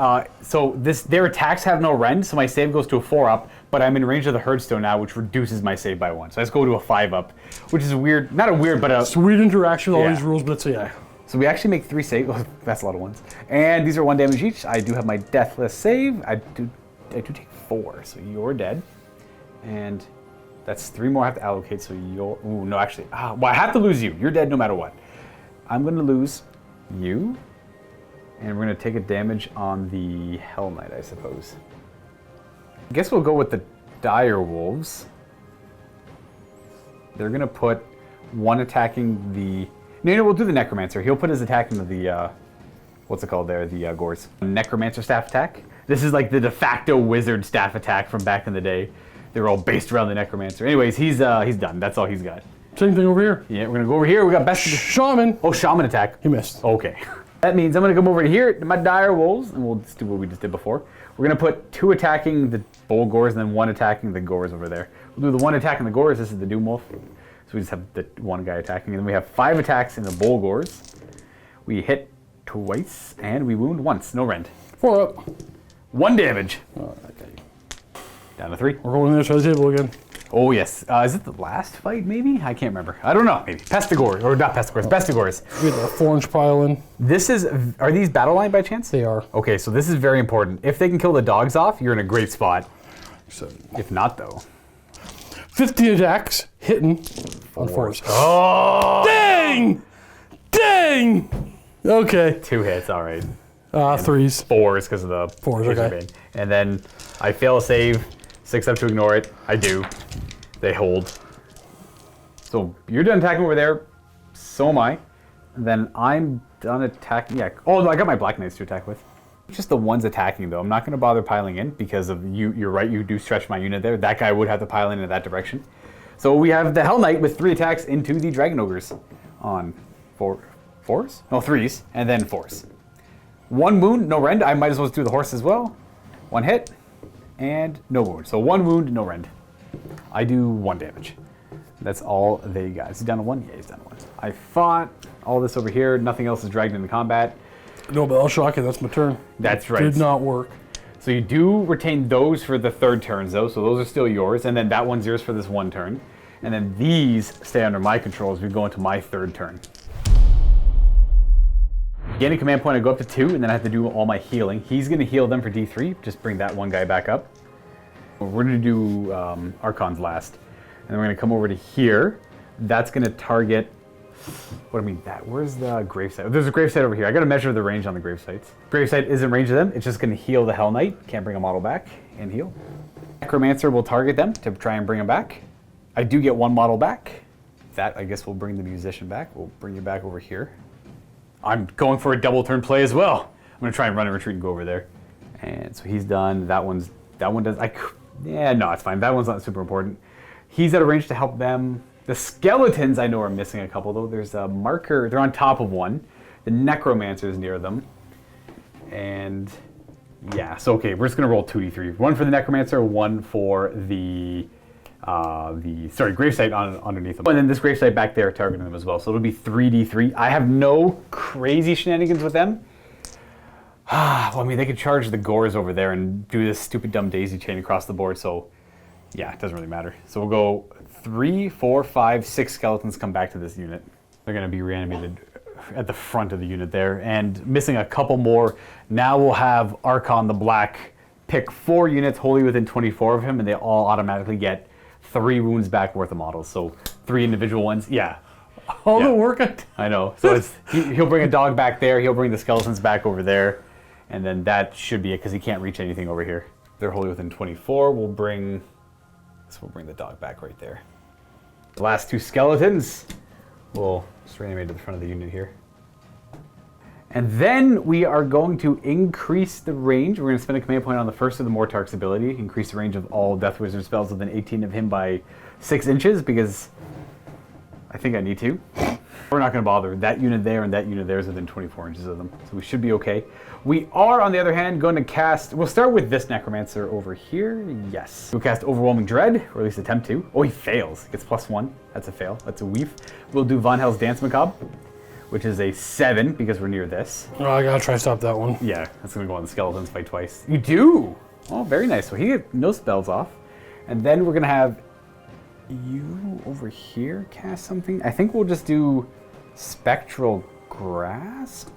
S3: So their attacks have no rend, so my save goes to a 4 up. But I'm in range of the Herdstone now, which reduces my save by 1. So let's go to a 5 up, which is weird. Not a weird, but a.
S4: it's a weird interaction with all
S3: Yeah.
S4: these rules, but it's yeah.
S3: So we actually make 3 saves. Oh, that's a lot of ones. And these are 1 damage each. I do have my deathless save. I do take 4, so you're dead. And that's 3 more I have to allocate, so you'll... Ooh, no, actually. Well, I have to lose you. You're dead no matter what. I'm going to lose you. And we're going to take a damage on the Hell Knight, I suppose. I guess we'll go with the Dire Wolves. They're going to put 1 attacking the... No, we'll do the Necromancer. He'll put his attack into the what's it called there? The Gores. Necromancer staff attack. This is like the de facto wizard staff attack from back in the day. They were all based around the Necromancer. Anyways, he's done. That's all he's got.
S4: Same thing over here.
S3: Yeah, we're gonna go over here. We got best.
S4: Shaman.
S3: Oh, shaman attack.
S4: He missed.
S3: Okay. That means I'm gonna come over to here to my dire wolves, and we'll just do what we just did before. We're gonna put 2 attacking the bull gores and then 1 attacking the gores over there. We'll do the 1 attacking the gores. This is the doom wolf. So we just have the 1 guy attacking, and then we have 5 attacks in the bull gores. We hit twice and we wound once. No rend.
S4: 4 up.
S3: 1 damage.
S4: Oh, okay.
S3: Down to 3.
S4: We're going in there to the table again.
S3: Oh yes. Is it the last fight? Maybe I can't remember. I don't know. Maybe Pestigores or not Pestigores. Bestigores.
S4: We got the 4-inch pile in.
S3: This is. Are these battle line by chance?
S4: They are.
S3: Okay, so this is very important. If they can kill the dogs off, you're in a great spot.
S4: So,
S3: If not, though.
S4: 15 attacks, hitting on 4s.
S3: Oh!
S4: Dang! Dang! Okay.
S3: 2 hits. All right.
S4: 3s.
S3: 4s because of the
S4: 4s,
S3: piercer
S4: okay.
S3: bane. And then I fail a save. 6 up to ignore it. I do. They hold. So you're done attacking over there. So am I. And then I'm done attacking. Yeah. Oh, I got my Black Knights to attack with. Just the ones attacking, though. I'm not going to bother piling in because of you. You're right. You do stretch my unit there. That guy would have to pile in that direction. So we have the Hell Knight with 3 attacks into the Dragon Ogres on 4s? No, 3s, and then 4s. 1 wound, no rend. I might as well do the horse as well. 1 hit, and no wound. So 1 wound, no rend. I do 1 damage. That's all they got. Is he down to 1? Yeah, he's down to 1. I fought all this over here. Nothing else is dragged into combat.
S4: No, but I'll shock you. That's my turn.
S3: That's right.
S4: Did not work.
S3: So you do retain those for the 3rd turns, though. So those are still yours. And then that one's yours for this 1 turn. And then these stay under my control as we go into my 3rd turn. Gaining command point, I go up to 2, and then I have to do all my healing. He's going to heal them for D3. Just bring that 1 guy back up. We're going to do Arkhan's last. And then we're going to come over to here. That's going to target... What do I mean that? Where's the gravesite? There's a gravesite over here. I got to measure the range on the gravesites. Gravesite isn't range of them. It's just going to heal the Hell Knight. Can't bring a model back and heal. Necromancer will target them to try and bring them back. I do get 1 model back. That, I guess, will bring the musician back. We'll bring you back over here. I'm going for a double turn play as well. I'm going to try and run and retreat and go over there. And so he's done. That one does. Yeah, no, it's fine. That one's not super important. He's at a range to help them. The skeletons I know are missing a couple though. There's a marker. They're on top of 1. The necromancer is near them. And yeah, so okay, we're just gonna roll 2d3. 1 for the necromancer, 1 for the gravesite underneath them. And then this gravesite back there targeting them as well. So it'll be 3d3. I have no crazy shenanigans with them. Well, I mean, they could charge the gores over there and do this stupid dumb daisy chain across the board. So yeah, it doesn't really matter. So we'll go 3, 4, 5, 6 skeletons come back to this unit. They're going to be reanimated at the front of the unit there. And missing a couple more. Now we'll have Arkhan the Black pick 4 units wholly within 24 of him, and they all automatically get 3 wounds back worth of models. So 3 individual ones. Yeah.
S4: All
S3: Yeah.
S4: the work
S3: I know. So he'll bring a dog back there. He'll bring the skeletons back over there. And then that should be it because he can't reach anything over here. They're wholly within 24. We'll bring the dog back right there. The last 2 skeletons will just reanimate to the front of the unit here. And then we are going to increase the range. We're going to spend a command point on the first of the Mortarch's ability. Increase the range of all Death Wizard spells within 18 of him by 6 inches because I think I need to. We're not going to bother. That unit there and that unit there is within 24 inches of them. So we should be okay. We are, on the other hand, going to cast... We'll start with this Necromancer over here. Yes. We'll cast Overwhelming Dread, or at least attempt to. Oh, he fails. Gets +1. That's a fail. That's a weef. We'll do Von Hell's Dance Macabre, which is a 7 because we're near this.
S4: Oh, I gotta try to stop that one.
S3: Yeah, that's going to go on the skeletons fight twice. You do! Oh, very nice. So he gets no spells off. And then we're going to have you over here cast something. I think we'll just do Spectral Grasp.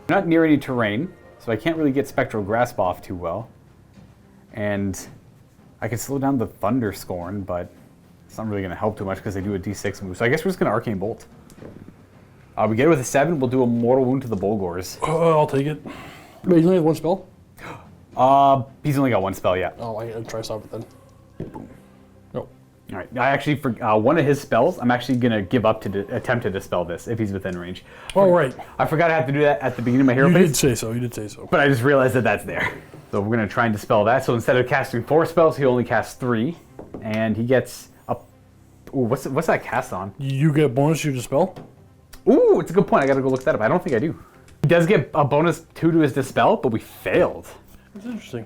S3: I'm not near any terrain, so I can't really get Spectral Grasp off too well. And I can slow down the Thunder Scorn, but it's not really going to help too much because they do a d6 move. So I guess we're just going to Arcane Bolt. We get it with a 7. We'll do a Mortal Wound to the Bulgors.
S4: I'll take it. Wait, you only have 1 spell?
S3: He's only got 1 spell, yeah.
S4: Oh, I gotta try to stop it then.
S3: Boom.
S4: No.
S3: All right. I actually, for one of his spells, I'm actually going to give up to attempt to dispel this if he's within range.
S4: Oh, right.
S3: I forgot I have to do that at the beginning of my hero
S4: You
S3: phase.
S4: did say so. You did say so.
S3: But I just realized that that's there. So we're going to try and dispel that. So instead of casting 4 spells, he only casts 3. And he gets a... Ooh, what's that cast on?
S4: You get bonus to dispel?
S3: Ooh, it's a good point. I got to go look that up. I don't think I do. He does get a bonus 2 to his dispel, but we failed.
S4: That's interesting.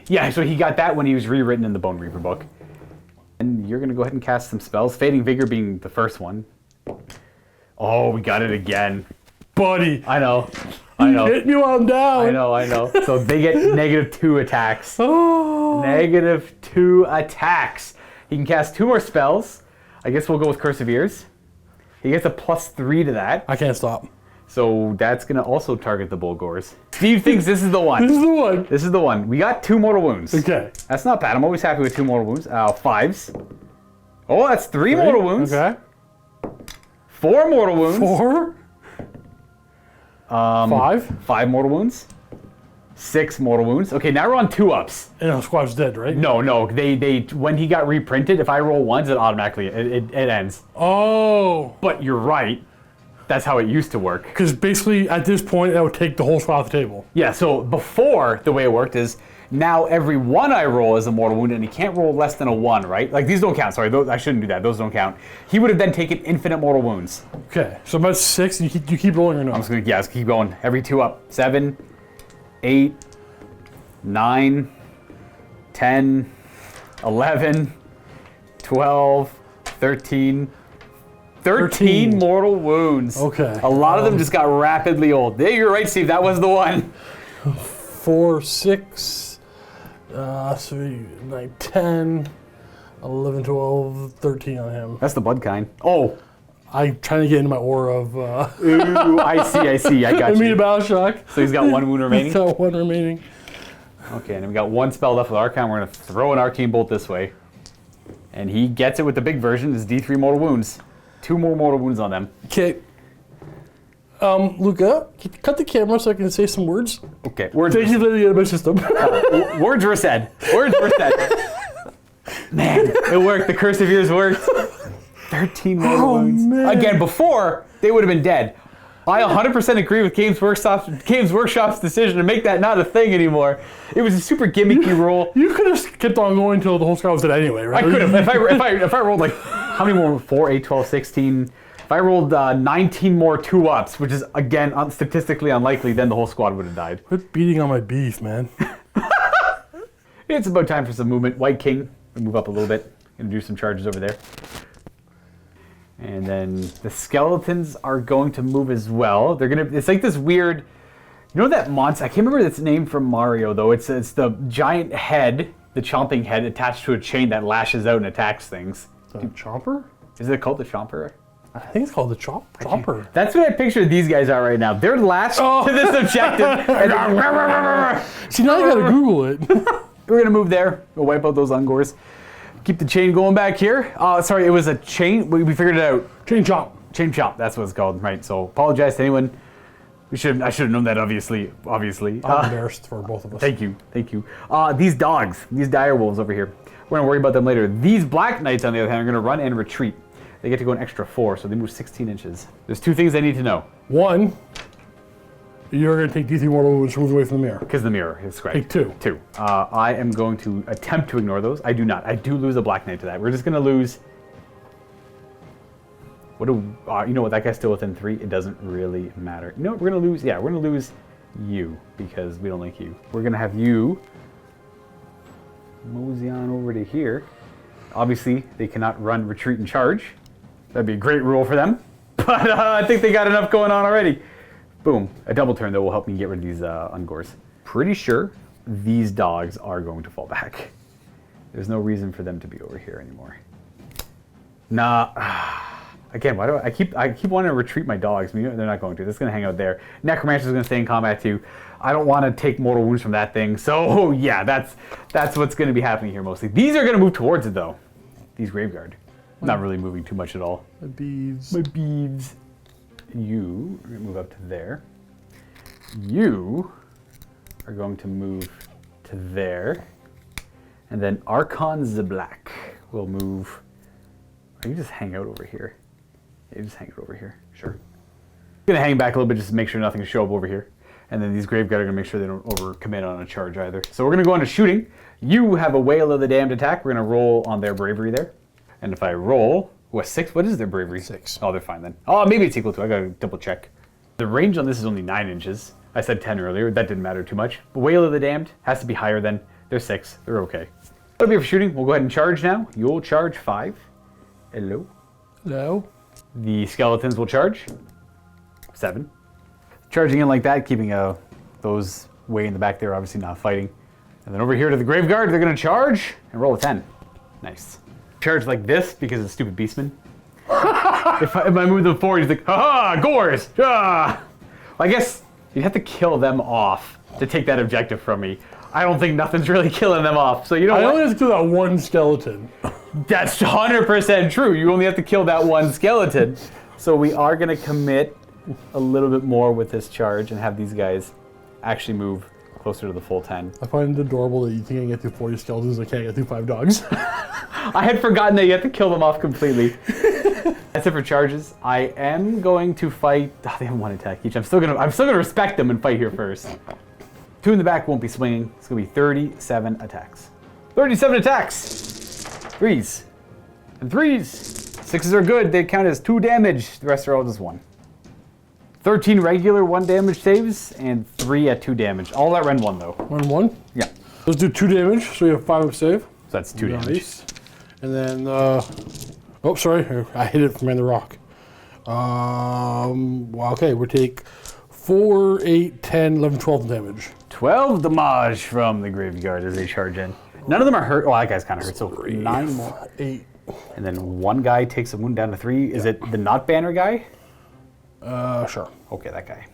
S3: Yeah, so he got that when he was rewritten in the Bone Reaper book. And you're going to go ahead and cast some spells. Fading Vigor being the first one. Oh, we got it again.
S4: Buddy.
S3: I know. I know.
S4: Hit me while I'm down.
S3: I know. So they get -2 attacks.
S4: Oh.
S3: -2 attacks. He can cast 2 more spells. I guess we'll go with Curse of Ears. He gets a +3 to that.
S4: I can't stop.
S3: So that's going to also target the Bulgors. Steve thinks this is the one.
S4: This is the one.
S3: This is the one. We got 2 mortal wounds.
S4: Okay.
S3: That's not bad. I'm always happy with 2 mortal wounds. 5s. Oh, that's 3 mortal wounds.
S4: Okay.
S3: 4 mortal wounds.
S4: 4. 5.
S3: 5 mortal wounds. 6 mortal wounds. Okay, now we're on 2-ups.
S4: And the squad's dead, right?
S3: No. They when he got reprinted, if I roll 1s, it automatically it ends.
S4: Oh.
S3: But you're right. That's how it used to work.
S4: Because basically, at this point, that would take the whole squad off the table.
S3: Yeah, so before, the way it worked is, now every 1 I roll is a mortal wound, and he can't roll less than a 1, right? Like, these don't count. Sorry, I shouldn't do that. Those don't count. He would have then taken infinite mortal wounds.
S4: Okay, so about 6, and you keep rolling or no?
S3: I'm just going to, let's keep going. Every 2 up. 7, 8, 9, 10, 11, 12, 13... 13 mortal wounds.
S4: Okay.
S3: A lot of them just got rapidly old. Yeah, you're right, Steve. That was the one.
S4: 4, 6, 9, 10, 11, 12, 13 on him.
S3: That's the blood kind. Oh.
S4: I'm trying to get into my aura of...
S3: Ooh, I see. I got
S4: I mean,
S3: you.
S4: a battle shock.
S3: So he's got 1 wound remaining?
S4: He's got 1 remaining.
S3: Okay, and then we got 1 spell left with Arkhan. We're going to throw an Arcane Bolt this way. And he gets it with the big version. It's D3 mortal wounds. 2 more mortal wounds on them.
S4: Okay. Luka, can you cut the camera so I can say some words?
S3: Okay. Words
S4: Thank you for letting me out of my system.
S3: words were said. Words were said. Man, it worked. The Curse of Ears worked. 13 mortal wounds.
S4: Man.
S3: Again, before, they would have been dead. I 100% agree with Games Workshop's decision to make that not a thing anymore. It was a super gimmicky rule.
S4: You could have kept on going until the whole squad was dead anyway, right?
S3: I could have. If I rolled like, how many more? 4, 8, 12, 16. If I rolled 19 more 2-ups, which is, again, statistically unlikely, then the whole squad would have died.
S4: Quit beating on my beef, man.
S3: It's about time for some movement. White King, we'll move up a little bit. Gonna do some charges over there. And then the skeletons are going to move as well. It's like this weird, you know that monster, I can't remember its name from Mario though. It's the giant head, the chomping head attached to a chain that lashes out and attacks things.
S4: The Chomper?
S3: Is it called the Chomper?
S4: I think it's called the Chomper.
S3: That's what I picture these guys are right now. They're lashed to this objective. And
S4: See, now you gotta Google it.
S3: we're gonna move there. We'll wipe out those Ungors. Keep the chain going back here. Sorry, it was a chain. We figured it out.
S4: Chain chomp.
S3: Chain chomp, that's what it's called, right? So apologize to anyone. I should have known that, obviously.
S4: I'm embarrassed for both of us.
S3: Thank you. These dogs, these dire wolves over here, we're gonna worry about them later. These black knights, on the other hand, are gonna run and retreat. They get to go an extra 4, so they move 16 inches. There's 2 things they need to know.
S4: 1, you're gonna take D3 mortal wounds to move away from the mirror.
S3: Because the mirror is correct.
S4: Take 2.
S3: 2. I am going to attempt to ignore those. I do not. I do lose a black knight to that. We're just gonna lose. What do? You know what? That guy's still within 3. It doesn't really matter. You know what? We're gonna lose. Yeah, we're gonna lose you because we don't like you. We're gonna have you mosey on over to here. Obviously, they cannot run, retreat, and charge. That'd be a great rule for them. But I think they got enough going on already. Boom. A double turn, though, will help me get rid of these Ungors. Pretty sure these dogs are going to fall back. There's no reason for them to be over here anymore. Nah. Again, why do I keep wanting to retreat my dogs? I mean, they're not going to. They're just going to hang out there. Necromancer's going to stay in combat, too. I don't want to take mortal wounds from that thing. So, yeah, that's what's going to be happening here mostly. These are going to move towards it, though. These Graveguard. Not really moving too much at all.
S4: My beeves.
S3: My beeves. You are going to move up to there. You are going to move to there. And then Arkhan the Black will move. Or you just hang out over here. Yeah, you just hang it over here. Sure. I'm gonna hang back a little bit just to make sure nothing show up over here. And then these Graveguard are gonna make sure they don't overcommit on a charge either. So we're gonna go on to shooting. You have a Wail of the Damned attack. We're gonna roll on their bravery there. And if I roll, what, 6? What is their bravery?
S4: 6.
S3: Oh, they're fine then. Oh, maybe it's equal to. I gotta double check. The range on this is only 9 inches. I said 10 earlier. That didn't matter too much. But Wail of the Damned has to be higher than. They're 6. They're okay. That'll be for shooting. We'll go ahead and charge now. You'll charge 5. Hello.
S4: No.
S3: The skeletons will charge 7. Charging in like that, keeping those way in the back there, obviously not fighting. And then over here to the Graveguard, they're gonna charge and roll a 10. Nice. Charge like this because of stupid beastmen. if I move them forward, he's like, ha-ha, gores! Ah! Well, I guess you'd have to kill them off to take that objective from me. I don't think nothing's really killing them off. So you know
S4: I
S3: what?
S4: only have to kill that one skeleton.
S3: That's 100% true. You only have to kill that one skeleton. So we are gonna commit a little bit more with this charge and have these guys actually move closer to the full 10.
S4: I find it adorable that you think I can get through 40 skeletons, I can't get through 5 dogs.
S3: I had forgotten that you have to kill them off completely. That's it for charges. I am going to fight. Oh, they have 1 attack each. I'm still gonna respect them and fight here first. 2 in the back won't be swinging. It's gonna be 37 attacks. 37 attacks. 3s and 3s. 6s are good. They count as 2 damage. The rest are all just 1. 13 regular 1 damage saves and 3 at 2 damage. All at Ren 1 though.
S4: Ren 1?
S3: Yeah.
S4: Let's do 2 damage, so you have 5 up save.
S3: So that's 2 damage.
S4: Nice. And then, oh, sorry, I hit it from in the rock. Well, okay, we'll take 4, 8, 10, 11, 12 damage.
S3: 12 damage from the Graveguard as they charge in. None of them are hurt. Oh, that guy's kind of hurt. So 9 more.
S4: 8.
S3: And then 1 guy takes a wound down to 3. Is it the not banner guy?
S4: Sure.
S3: Okay, that guy.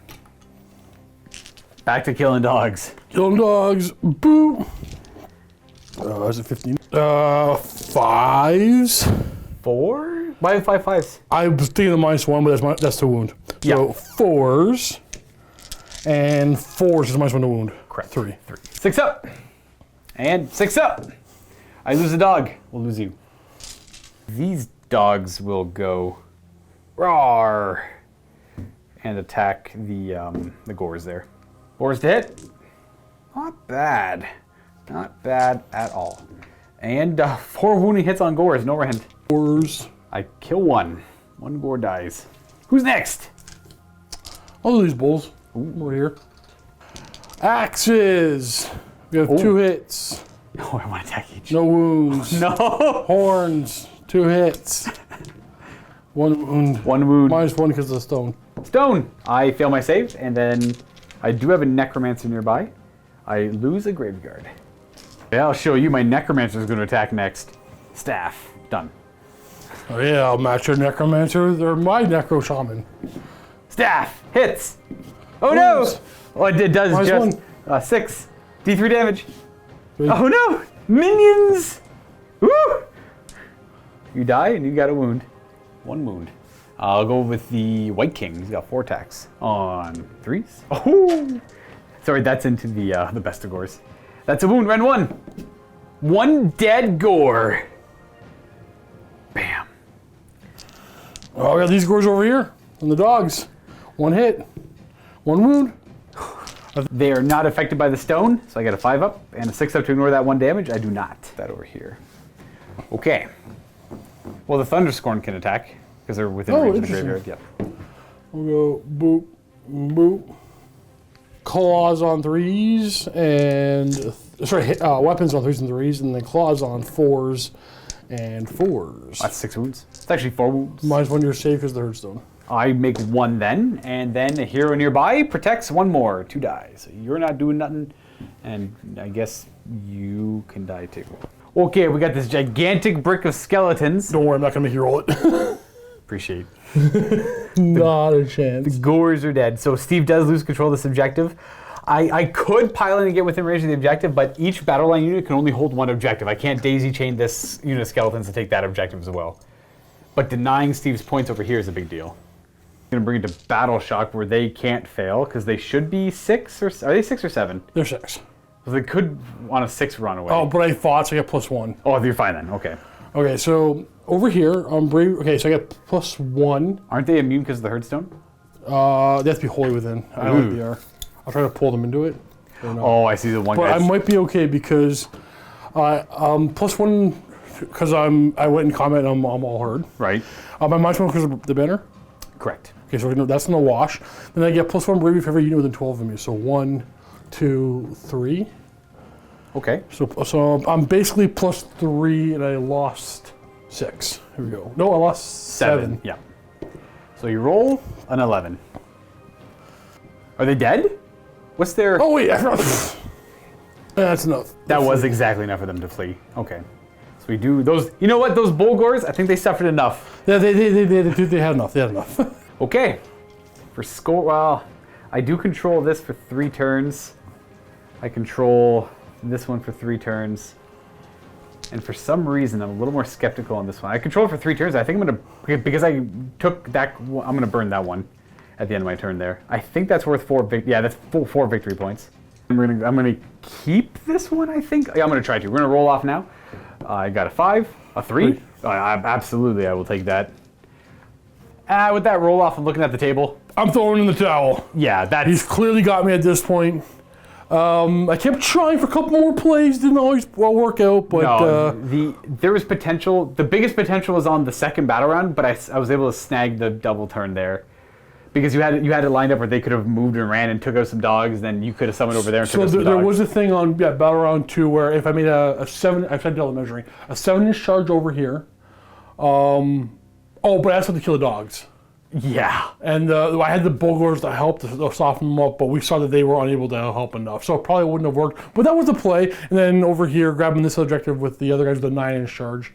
S3: Back to killing dogs.
S4: Killing dogs. Boop. Is it 15? 5s.
S3: 4? Why 5 5s?
S4: I was thinking of -1, but that's the wound.
S3: Yeah.
S4: So 4s. And 4s is -1 to wound.
S3: Correct.
S4: 3.
S3: 6 up. And 6 up. I lose a dog. We'll lose you. These dogs will go roar and attack the gores there. Gores to hit. Not bad. Not bad at all. And 4 wounding hits on gores. No rend.
S4: 4s.
S3: I kill 1. 1 gore dies. Who's next?
S4: I'll do these bulls. Over here. Axes. We have 2 hits.
S3: Oh, I want to attack each.
S4: No wounds.
S3: No.
S4: Horns. 2 hits. 1 wound.
S3: 1 wound.
S4: -1 because of the stone.
S3: Stone. I fail my save, and then I do have a necromancer nearby. I lose a Graveguard. Yeah, I'll show you. My necromancer is going to attack next. Staff. Done.
S4: Oh yeah, I'll match your necromancer. They're my necro shaman.
S3: Staff. Hits. Oh
S4: Wounds.
S3: no. Oh, it does
S4: -1.
S3: 6. D3 damage.
S4: 3.
S3: Oh no. Minions. Woo. You die and you got a wound. 1 wound. I'll go with the White King. He's got 4 attacks on 3s. Oh, sorry, that's into the best of gores. That's a wound. Ren 1. 1 dead gore. Bam.
S4: Oh, I got these gores over here. And the dogs. 1 hit. 1 wound.
S3: They are not affected by the stone, so I get a 5 up and a 6 up to ignore that 1 damage. I do not. That over here. Okay. Well, the Thunderscorn can attack because they're within range of the graveyard. Yep.
S4: We'll go boop, boop. Claws on 3s and weapons on 3s and 3s, and then claws on 4s and 4s.
S3: That's 6 wounds. It's actually 4 wounds.
S4: -1 you're safe because the Hearthstone.
S3: I make 1 then, and then a hero nearby protects 1 more. 2 die. So you're not doing nothing, and I guess you can die too. Okay, we got this gigantic brick of skeletons.
S4: Don't worry, I'm not gonna make you roll it.
S3: Appreciate.
S4: Not a chance.
S3: The gores are dead. So Steve does lose control of this objective. I could pile in and get within range of the objective, but each battle line unit can only hold 1 objective. I can't daisy chain this unit of skeletons to take that objective as well. But denying Steve's points over here is a big deal. I'm gonna bring it to Battle Shock where they can't fail because they should be 6 or are they 6 or 7?
S4: They're 6.
S3: So they could on a 6 run away.
S4: Oh, but I fought, so I got +1.
S3: Oh, you're fine then. Okay.
S4: Okay, so over here, okay, so I got +1.
S3: Aren't they immune because of the Herdstone?
S4: They have to be wholly within. I don't think they are. I'll try to pull them into it.
S3: Oh, I see the one
S4: But
S3: guy.
S4: I might be okay because +1 because I went in combat and I'm all herd.
S3: Right.
S4: My -1 because of the banner.
S3: Correct.
S4: Okay, so that's in the wash. Then I get +1 bravery for every unit within 12 of me. So 1, 2, 3.
S3: Okay.
S4: So I'm basically +3 and I lost 6. Here we go. No, I lost 7.
S3: Yeah. So you roll an 11. Are they dead? What's their...
S4: Oh wait, I forgot. That's enough.
S3: That was exactly enough for them to flee. Okay. So we do those... You know what? Those Bulgors, I think they suffered enough.
S4: Yeah, they had enough. They had enough.
S3: Okay. For score... Well, I do control this for 3 turns. I control this one for 3 turns. And for some reason, I'm a little more skeptical on this one. I control it for 3 turns. I think I'm going to... Because I took that... I'm going to burn that one at the end of my turn there. I think that's worth 4... Yeah, that's 4 victory points. I'm gonna keep this one, I think. Yeah, I'm gonna try to. We're gonna roll off now. I got a 5, a 3. Absolutely, I will take that. With that roll off, I'm looking at the table.
S4: I'm throwing in the towel.
S3: Yeah,
S4: He's clearly got me at this point. I kept trying for a couple more plays. Didn't always work out, but
S3: no, there was potential. The biggest potential was on the second battle round, but I was able to snag the double turn there. Because you had it lined up where they could have moved and ran and took out some dogs, then you could have summoned over there and took out some dogs.
S4: So there was a thing on Battle Round 2 where if I made a 7, I've tried double measuring, a 7-inch charge over here. But I also had to kill the dogs.
S3: Yeah.
S4: And I had the Bulgors to help to soften them up, but we saw that they were unable to help enough. So it probably wouldn't have worked. But that was the play. And then over here, grabbing this objective with the other guys with the 9-inch charge.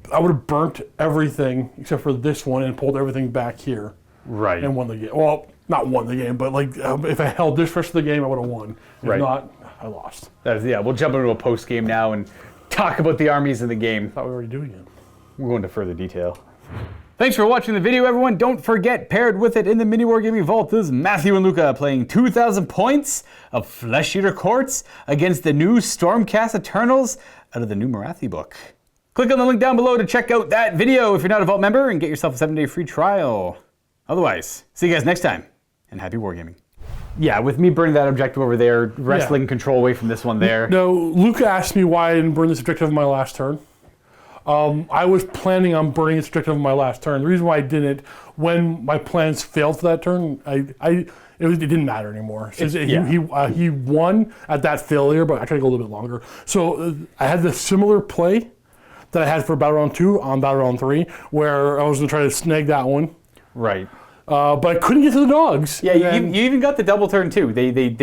S4: I would have burnt everything except for this one and pulled everything back here.
S3: Right.
S4: And won the game. Well, not won the game, but like if I held this rest of the game, I would have won. If not, I lost.
S3: We'll jump into a post game now and talk about the armies in the game.
S4: I thought we were already doing it.
S3: We'll go into further detail. Thanks for watching the video, everyone. Don't forget, paired with it in the MiniWarGaming Vault is Matthew and Luka playing 2,000 points of Fleash-Eater Courts against the new Stormcast Eternals out of the new Marathi book. Click on the link down below to check out that video if you're not a Vault member and get yourself a 7-day free trial. Otherwise, see you guys next time, and happy wargaming. Yeah, with me burning that objective over there, wrestling control away from this one there.
S4: No, Luka asked me why I didn't burn this objective on my last turn. I was planning on burning this objective on my last turn. The reason why I didn't, when my plans failed for that turn, it didn't matter anymore. He won at that failure, but I tried to go a little bit longer. So I had the similar play that I had for Battle Round 2 on Battle Round 3, where I was going to try to snag that one.
S3: Right.
S4: But I couldn't get to the dogs.
S3: Yeah, you even got the double turn too. They made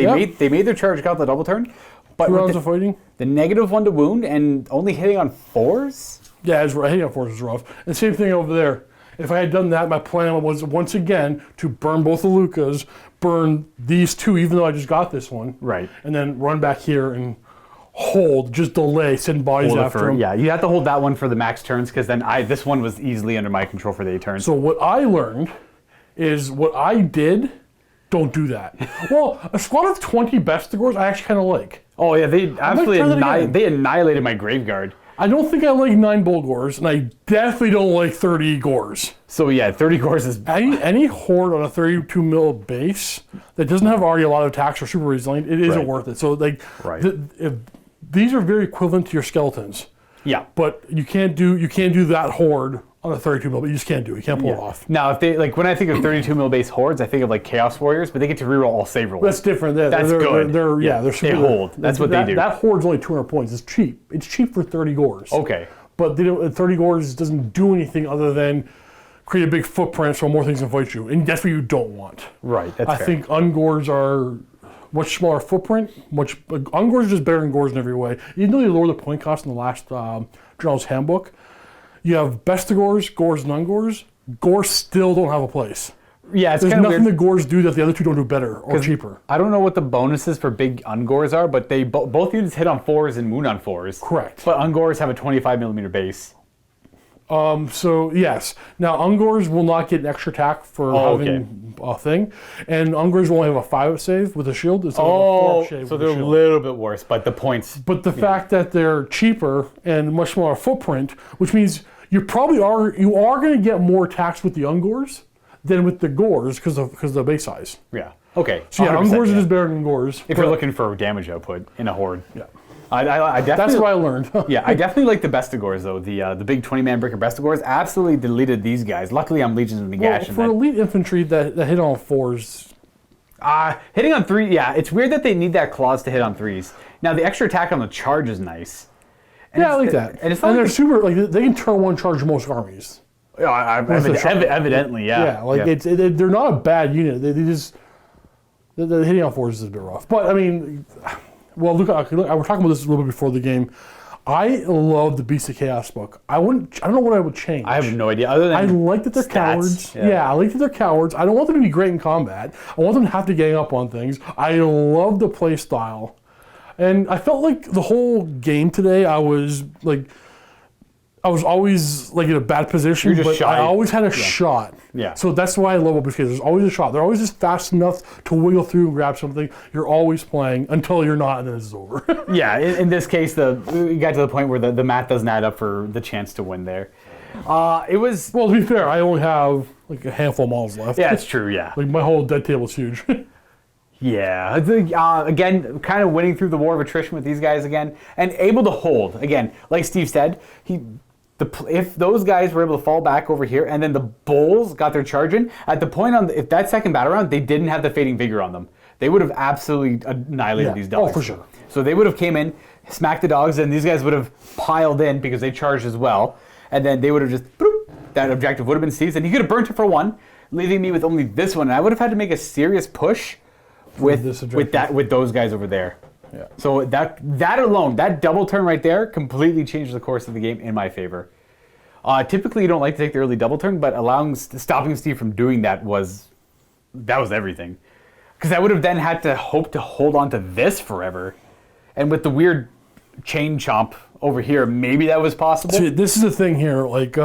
S3: their charge, got the double turn. But
S4: 2 rounds of fighting.
S3: The -1 to wound and only hitting on 4s?
S4: Yeah, hitting on 4s was rough. And same thing over there. If I had done that, my plan was once again to burn both the Lukas, burn these 2, even though I just got this one.
S3: Right.
S4: And then run back here and hold, just delay, send bodies after them.
S3: Yeah, you have to hold that one for the max turns because then this one was easily under my control for the 8 turns.
S4: So what I learned is what I did, don't do that. Well, a squad of 20 Bestigors I actually kind of like.
S3: Oh yeah, they absolutely annihilated my Graveguard.
S4: I don't think I like 9 Bulgors, and I definitely don't like 30 Gors.
S3: So yeah, 30 Gors is...
S4: Any horde on a 32 mil base that doesn't have already a lot of attacks or super resilient, it isn't worth it. So like, these are very equivalent to your skeletons.
S3: Yeah.
S4: But you can't do that horde on a 32 mil, but you just can't do it. You can't pull it off.
S3: Now, if they when I think of 32 mil base hordes, I think of like Chaos Warriors, but they get to reroll all save rolls.
S4: That's different.
S3: That's good.
S4: They're super,
S3: they hold. That's what they do.
S4: That horde's only 200 points. It's cheap. It's cheap for 30 Gors.
S3: Okay.
S4: But 30 Gors doesn't do anything other than create a big footprint so more things can fight you, and that's what you don't want.
S3: Right. That's fair.
S4: I think Ungors are much smaller footprint. Ungors are just better than Gors in every way. Even though they lower the point cost in the last General's Handbook, you have Bestigors, Gors, and Ungors. Gors still don't have a place.
S3: Yeah, it's
S4: There's
S3: kind of
S4: nothing
S3: weird.
S4: that Gors do that the other two don't do better or cheaper.
S3: I don't know what the bonuses for big Ungors are, but they both units hit on 4s and wound on 4s.
S4: Correct.
S3: But Ungors have a 25 millimeter base.
S4: So yes. Now Ungors will not get an extra attack for having a thing, and Ungors will only have a 5 save with a shield instead of a 4 save.
S3: So
S4: with
S3: they're
S4: a
S3: a
S4: shield.
S3: little bit worse, but the points.
S4: But the fact that they're cheaper and much smaller footprint, which means you are going to get more attacks with the Ungors than with the Gors because of the base size.
S3: Yeah. Okay.
S4: So yeah,
S3: 100%,
S4: Ungors are just better than Gors.
S3: If you're looking for damage output in a horde.
S4: Yeah.
S3: I definitely.
S4: That's what I learned.
S3: Yeah, I definitely like the Bestigors though. The big 20-man breaker Bestigors absolutely deleted these guys. Luckily, I'm Legions of Nagash.
S4: For elite infantry that hit on 4s.
S3: Hitting on 3, yeah, it's weird that they need that claws to hit on 3s. Now the extra attack on the charge is nice. And
S4: I like that.
S3: And it's not
S4: they're
S3: like
S4: super. Like they can turn one charge most armies.
S3: Evidently, yeah.
S4: They're not a bad unit. They just the hitting on 4s is a bit rough. But I mean. Well, look, we're talking about this a little bit before the game. I love the Beast of Chaos book. I don't know what I would change.
S3: I have no idea. Other than
S4: I like that they're
S3: stats.
S4: cowards. Yeah, I like that they're cowards. I don't want them to be great in combat. I want them to have to gang up on things. I love the play style. And I felt like the whole game today, I was always like in a bad position, but
S3: shy.
S4: I always had a shot.
S3: Yeah.
S4: So that's why I love Opus There's always a shot. They're always just fast enough to wiggle through and grab something. You're always playing until you're not, and then it's over.
S3: Yeah, in this case, we got to the point where the math doesn't add up for the chance to win there. It was...
S4: Well, to be fair, I only have like a handful of models left.
S3: Yeah, it's true, yeah.
S4: Like my whole dead table is huge.
S3: Yeah, again, kind of winning through the war of attrition with these guys again, and able to hold. Again, like Steve said, if those guys were able to fall back over here, and then the Bulls got their charge in, at the point if that second battle round, they didn't have the Fading Vigor on them. They would have absolutely annihilated these dogs.
S4: Oh, for sure.
S3: So they would have came in, smacked the dogs, and these guys would have piled in because they charged as well, and then they would have just, boop, that objective would have been seized, and he could have burnt it for 1, leaving me with only this one, and I would have had to make a serious push with those guys over there.
S4: Yeah.
S3: So that alone, that double turn right there, completely changed the course of the game in my favor. Typically, you don't like to take the early double turn, but stopping Steve from doing that was everything. Because I would have then had to hope to hold on to this forever, and with the weird chain chomp over here, maybe that was possible.
S4: See, this is the thing here. Like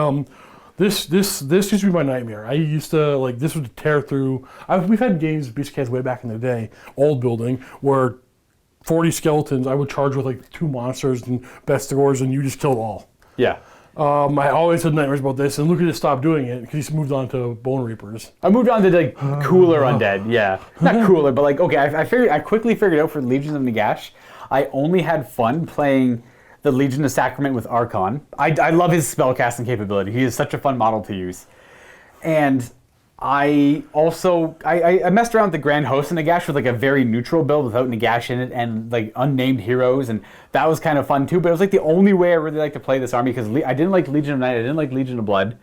S4: this used to be my nightmare. I used to this would tear through. We've had games of Beast Cats way back in the day, old building, where 40 skeletons, I would charge with like 2 monsters and Bestigors, and you just killed all.
S3: Yeah.
S4: I always had nightmares about this, and Luka just stopped doing it because he's moved on to Bone Reapers.
S3: I moved on to like cooler undead, yeah. Not cooler, but like, okay, I quickly figured out for Legions of Nagash, I only had fun playing the Legion of Sacrament with Arkhan. I love his spellcasting capability. He is such a fun model to use. And I also, I messed around with the Grand Host of Nagash with like a very neutral build without Nagash in it and like unnamed heroes, and that was kind of fun too, but it was like the only way I really like to play this army because I didn't like Legion of Night, I didn't like Legion of Blood,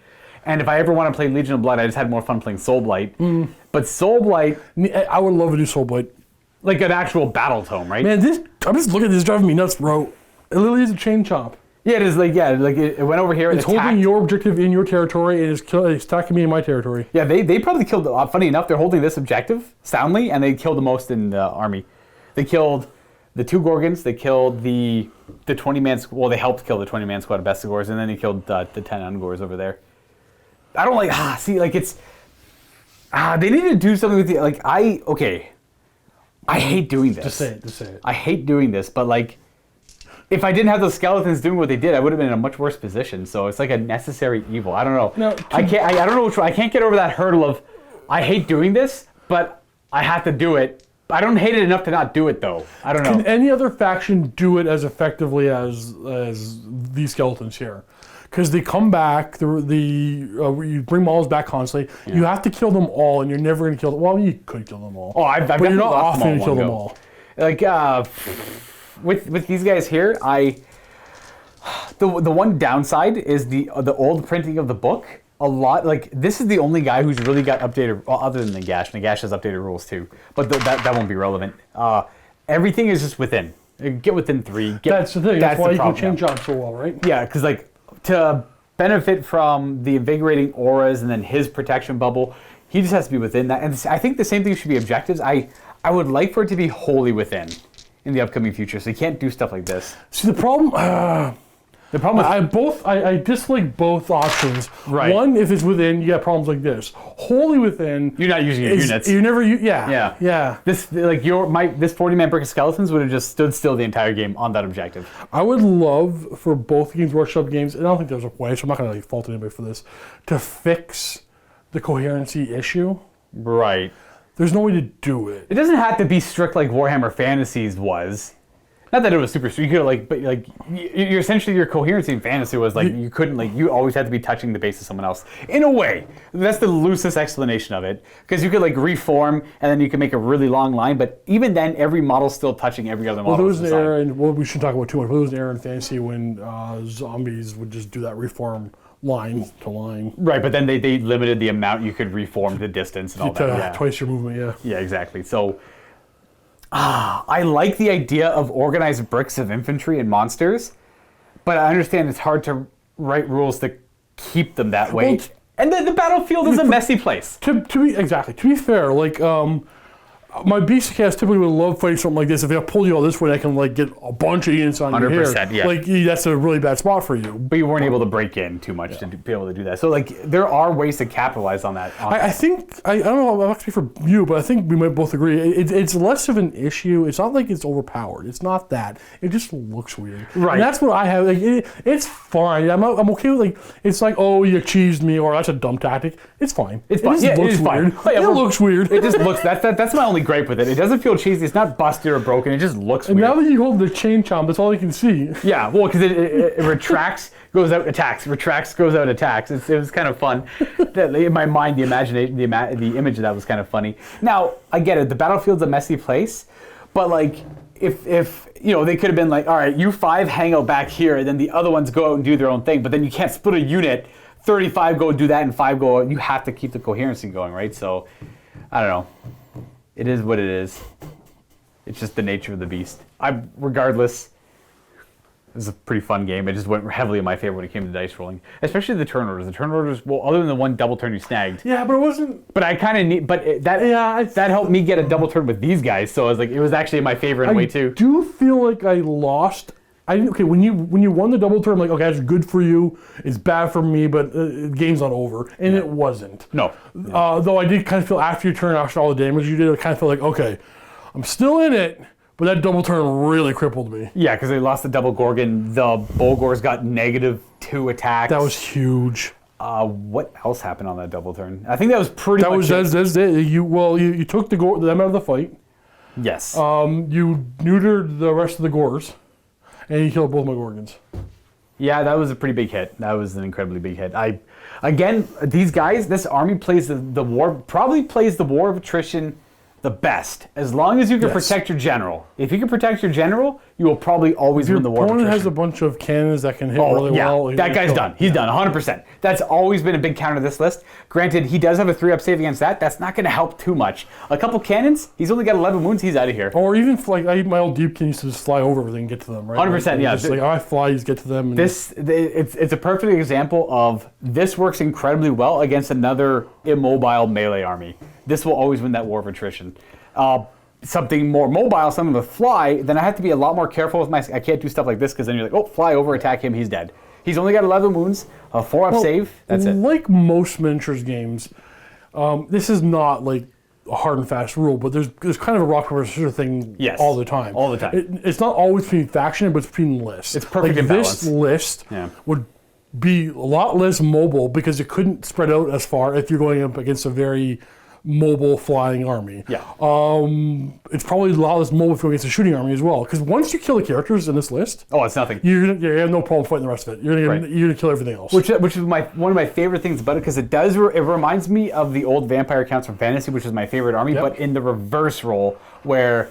S3: and if I ever want to play Legion of Blood, I just had more fun playing Soulblight. But Soulblight...
S4: I would love to do Soulblight.
S3: Like an actual battle tome, right?
S4: Man, I'm just looking at this driving me nuts, bro. It literally is a chain chomp.
S3: Yeah, it is it went over here and
S4: it's holding your objective in your territory and it's attacking me in my territory.
S3: Yeah, they probably killed, funny enough, they're holding this objective soundly, and they killed the most in the army. They killed the 2 Gorgons, they killed the 20-man, well, they helped kill the 20-man squad of Bestigors, and then they killed the 10 Ungors over there. I don't they need to do something with I hate doing this.
S4: Just say it.
S3: I hate doing this, but like, if I didn't have those skeletons doing what they did, I would have been in a much worse position. So it's like a necessary evil. I don't know.
S4: No,
S3: I don't know which one. I can't get over that hurdle of, I hate doing this, but I have to do it. I don't hate it enough to not do it though. I don't know.
S4: Can any other faction do it as effectively as these skeletons here? Because they come back, you bring models back constantly. Yeah. You have to kill them all, and you're never going to kill them. Well, you could kill them all.
S3: Oh, but you're not often going to kill them all. Like, with these guys here, the one downside is the old printing of the book. A lot, like, this is the only guy who's really got updated, other than Nagash. Nagash has updated rules too, but that won't be relevant. Everything is just within. Get within 3.
S4: That's the thing. That's why you can change on so well, right?
S3: Yeah, because like, to benefit from the invigorating auras and then his protection bubble, he just has to be within that. And I think the same thing should be objectives. I would like for it to be wholly within in the upcoming future, so you can't do stuff like this.
S4: See, the problem...
S3: The problem is,
S4: I dislike both options.
S3: Right.
S4: One, if it's within, you got problems like this. Wholly within,
S3: you're not using your units.
S4: You never, yeah.
S3: This 40-man brick of skeletons would have just stood still the entire game on that objective.
S4: I would love for both Games Workshop games, and I don't think there's a way, so I'm not going to fault anybody for this, to fix the coherency issue.
S3: Right.
S4: There's no way to do it.
S3: It doesn't have to be strict like Warhammer Fantasies was. Not that it was super strict. You could but you're essentially your coherency in fantasy was like you couldn't you always had to be touching the base of someone else. In a way, that's the loosest explanation of it. Because you could reform and then you could make a really long line, but even then, every model's still touching every other model.
S4: Well, there was an era, and we shouldn't talk about too much. But there was an era in fantasy when zombies would just do that reform line to line.
S3: Right, but then they limited the amount you could reform, the distance, and all that. Yeah.
S4: Twice your movement, yeah.
S3: Yeah, exactly. So. I like the idea of organized bricks of infantry and monsters, but I understand it's hard to write rules to keep them that way. Well, and the battlefield is a messy place.
S4: To be fair, my beast cast typically would love fighting something like this. If I pull you all this way, I can get a bunch of units on your hair.
S3: 100%, yeah.
S4: That's a really bad spot for you.
S3: But you weren't able to break in too much to be able to do that. So there are ways to capitalize on that.
S4: I think I don't know. I'm not speaking for you, but I think we might both agree. It's less of an issue. It's not like it's overpowered. It's not that. It just looks weird.
S3: Right.
S4: And that's what I have. It's fine. I'm okay with it's oh, you cheesed me, or that's a dumb tactic. It's fine.
S3: It's fine.
S4: It looks weird.
S3: Oh, yeah,
S4: it looks weird.
S3: It just looks. That's my only gripe with it. It doesn't feel cheesy. It's not busted or broken. It just looks weird.
S4: And now that you hold the chain chomp, that's all you can see.
S3: Yeah, well, because it retracts, goes out, attacks. Retracts, goes out, attacks. It was kind of fun. In my mind, the imagination, the image of that was kind of funny. Now, I get it. The battlefield's a messy place, but if they could have been all right, you 5 hang out back here, and then the other ones go out and do their own thing. But then you can't split a unit. 35 go do that, and 5 go out. You have to keep the coherency going, right? So, I don't know. It is what it is. It's just the nature of the beast. Regardless, it was a pretty fun game. It just went heavily in my favor when it came to dice rolling, especially the turn orders. The turn orders, well, other than the one double turn you snagged.
S4: Yeah, but it wasn't.
S3: But I kind of need. But that helped me get a double turn with these guys. So I was it was actually in my favor in a way too.
S4: I do feel like I lost. When you won the double turn, I'm okay, that's good for you. It's bad for me, but the game's not over, and it wasn't.
S3: No.
S4: Though I did kind of feel after your turn, after all the damage you did, I kind of feel okay, I'm still in it, but that double turn really crippled me.
S3: Yeah, because they lost the double Gorgon. The Bulgors got -2 attacks.
S4: That was huge.
S3: What else happened on that double turn? I think that was pretty much it.
S4: That's it. You took them out of the fight.
S3: Yes.
S4: You neutered the rest of the Gors. And he killed both my Gorgons.
S3: Yeah, that was a pretty big hit. That was an incredibly big hit. Again, these guys, this army plays the war, probably plays the war of attrition the best, as long as you can protect your general. If you can protect your general, you will probably always win the war of attrition.
S4: Your opponent has a bunch of cannons that can hit really well.
S3: That guy's done. He's done, 100%. That's always been a big counter to this list. Granted, he does have a 3-up save against that. That's not going to help too much. A couple cannons, he's only got 11 wounds, he's out of here.
S4: Or even, my old Deepkin used to just fly over everything and get to them, right?
S3: 100%, yeah.
S4: Just I fly, just get to them. And
S3: it's a perfect example of this works incredibly well against another immobile melee army. This will always win that war of attrition. Something more mobile, something with fly, then I have to be a lot more careful with I can't do stuff like this because then you're fly over, attack him, he's dead. He's only got 11 wounds, a 4-up save, that's it.
S4: Like most miniatures games, this is not a hard and fast rule, but there's kind of a rock, paper, scissors thing all the time.
S3: All the time.
S4: It's not always between faction, but it's between lists.
S3: It's perfect in balance.
S4: This list would be a lot less mobile because it couldn't spread out as far if you're going up against a very mobile flying army.
S3: Yeah.
S4: It's probably a lot less mobile if you're against a shooting army as well. Because once you kill the characters in this list,
S3: it's nothing.
S4: You have no problem fighting the rest of it. You're gonna kill everything else.
S3: Which is one of my favorite things about it, because it reminds me of the old vampire counts from fantasy, which is my favorite army, but in the reverse role, where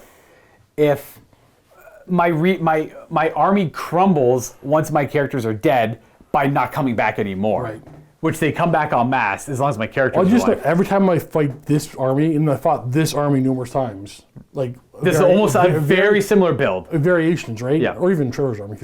S3: if my army crumbles once my characters are dead by not coming back anymore.
S4: Right.
S3: Which they come back en masse as long as my character is alive.
S4: Every time I fight this army, and I fought this army numerous times,
S3: This is almost a very similar build.
S4: Variations, right?
S3: Yeah.
S4: Or even Trevor's army.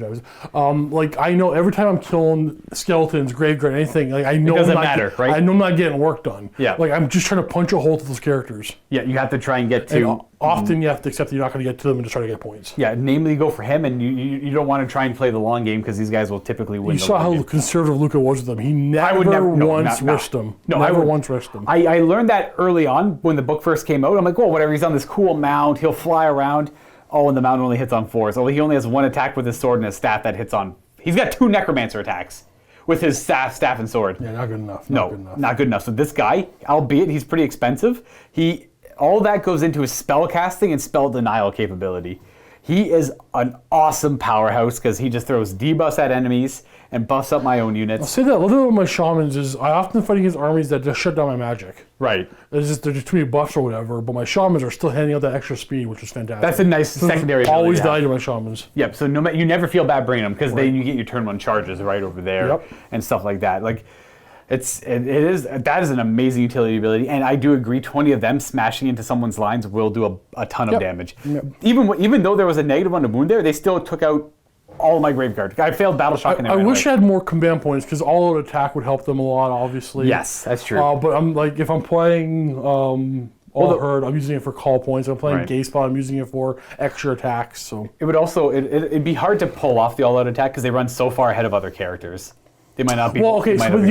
S4: Like I know every time I'm killing skeletons, graveyard, anything, like I know
S3: it doesn't matter, right?
S4: I know I'm not getting work done.
S3: Yeah.
S4: Like I'm just trying to punch a hole to those characters.
S3: Yeah, you have to try and get to.
S4: And often you have to accept that you're not going to get to them and just try to get points.
S3: Yeah, namely go for him, and you don't want to try and play the long game because these guys will typically win.
S4: You saw how conservative Luka was with them. He never risked them.
S3: No,
S4: never once risked them.
S3: I learned that early on when the book first came out. I'm like, well, whatever. He's on this cool mount. He'll fly around. Oh, and the mount only hits on 4s. Oh, he only has 1 attack with his sword and his staff that hits on. He's got 2 necromancer attacks with his staff and sword.
S4: Yeah, not good enough.
S3: Not good enough. So this guy, albeit he's pretty expensive, all that goes into his spell casting and spell denial capability. He is an awesome powerhouse because he just throws debuffs at enemies and buffs up my own units.
S4: I'll say that a little bit with my shamans is I often fight against armies that just shut down my magic.
S3: Right.
S4: There's just too many buffs or whatever, but my shamans are still handing out that extra speed, which is fantastic.
S3: That's a nice secondary.
S4: Always die to my shamans.
S3: Yep. So you never feel bad bringing them because then you get your turn 1 charges right over there and stuff like that. Like that is an amazing utility ability, and I do agree. 20 of them smashing into someone's lines will do a ton of damage. Yep. Even though there was a negative on the wound there, they still took out all of my graveyard. I failed battle shock.
S4: I wish I had more command points because all-out attack would help them a lot. Obviously.
S3: Yes, that's true.
S4: But I'm like, if I'm playing Herd, I'm using it for call points. If I'm playing Gay Spot, I'm using it for extra attacks. So
S3: it would also it'd be hard to pull off the all-out attack because they run so far ahead of other characters. They might not be.
S4: Well, okay, but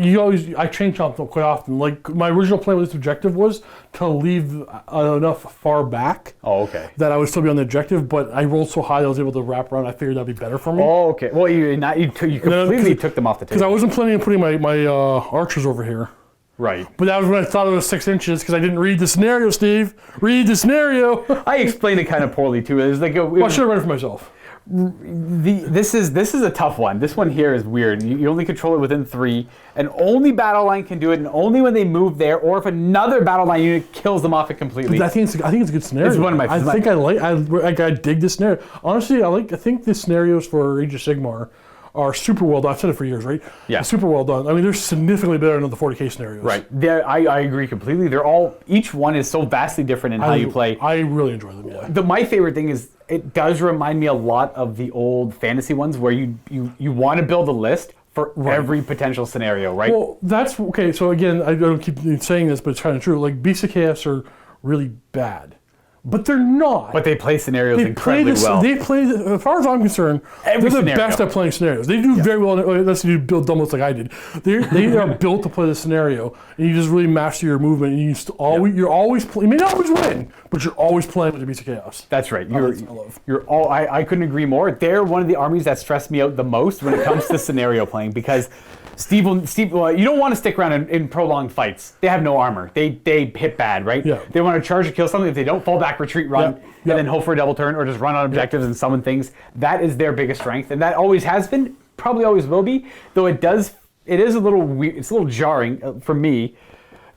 S4: you always I change up quite often. Like my original plan with this objective was to leave enough far back.
S3: Oh, okay.
S4: That I would still be on the objective, but I rolled so high that I was able to wrap around. I figured that'd be better for me.
S3: Oh, okay. Well, you completely took them off the table.
S4: Because I wasn't planning on putting my archers over here.
S3: Right.
S4: But that was when I thought it was 6 inches because I didn't read the scenario, Steve. Read the scenario.
S3: I explained it kind of poorly too. It was like
S4: I should have read it for myself.
S3: This is a tough one. This one here is weird. You only control it within 3, and only battle line can do it, and only when they move there, or if another battle line unit kills them off it completely.
S4: I think it's a good scenario.
S3: It's one of my.
S4: I dig this scenario. Honestly, I think the scenarios for Age of Sigmar are super well done. I've said it for years, right?
S3: Yeah.
S4: Super well done. I mean, they're significantly better than the 40k scenarios.
S3: Right. I agree completely. Each one is so vastly different in how you play.
S4: I really enjoy them, yeah.
S3: My favorite thing is it does remind me a lot of the old fantasy ones where you want to build a list for every potential scenario, right?
S4: Well, that's okay. So again, I don't keep saying this, but it's kind of true. Like Beasts of Chaos are really bad. But they're not.
S3: But they play scenarios incredibly well.
S4: They play, as far as I'm concerned, they're the best at playing scenarios. They do very well, unless you build dumb like I did. They are built to play the scenario, and you just really master your movement, and you're always playing. You may not always win, but you're always playing with the Beast of Chaos.
S3: That's right. I couldn't agree more. They're one of the armies that stress me out the most when it comes to scenario playing, because Steve, you don't want to stick around in prolonged fights. They have no armor. They hit bad, right?
S4: Yeah.
S3: They want to charge or kill something. If they don't, fall back, retreat, run, and then hope for a double turn, or just run on objectives and summon things. That is their biggest strength, and that always has been, probably always will be. Though it is a little weird. It's a little jarring for me,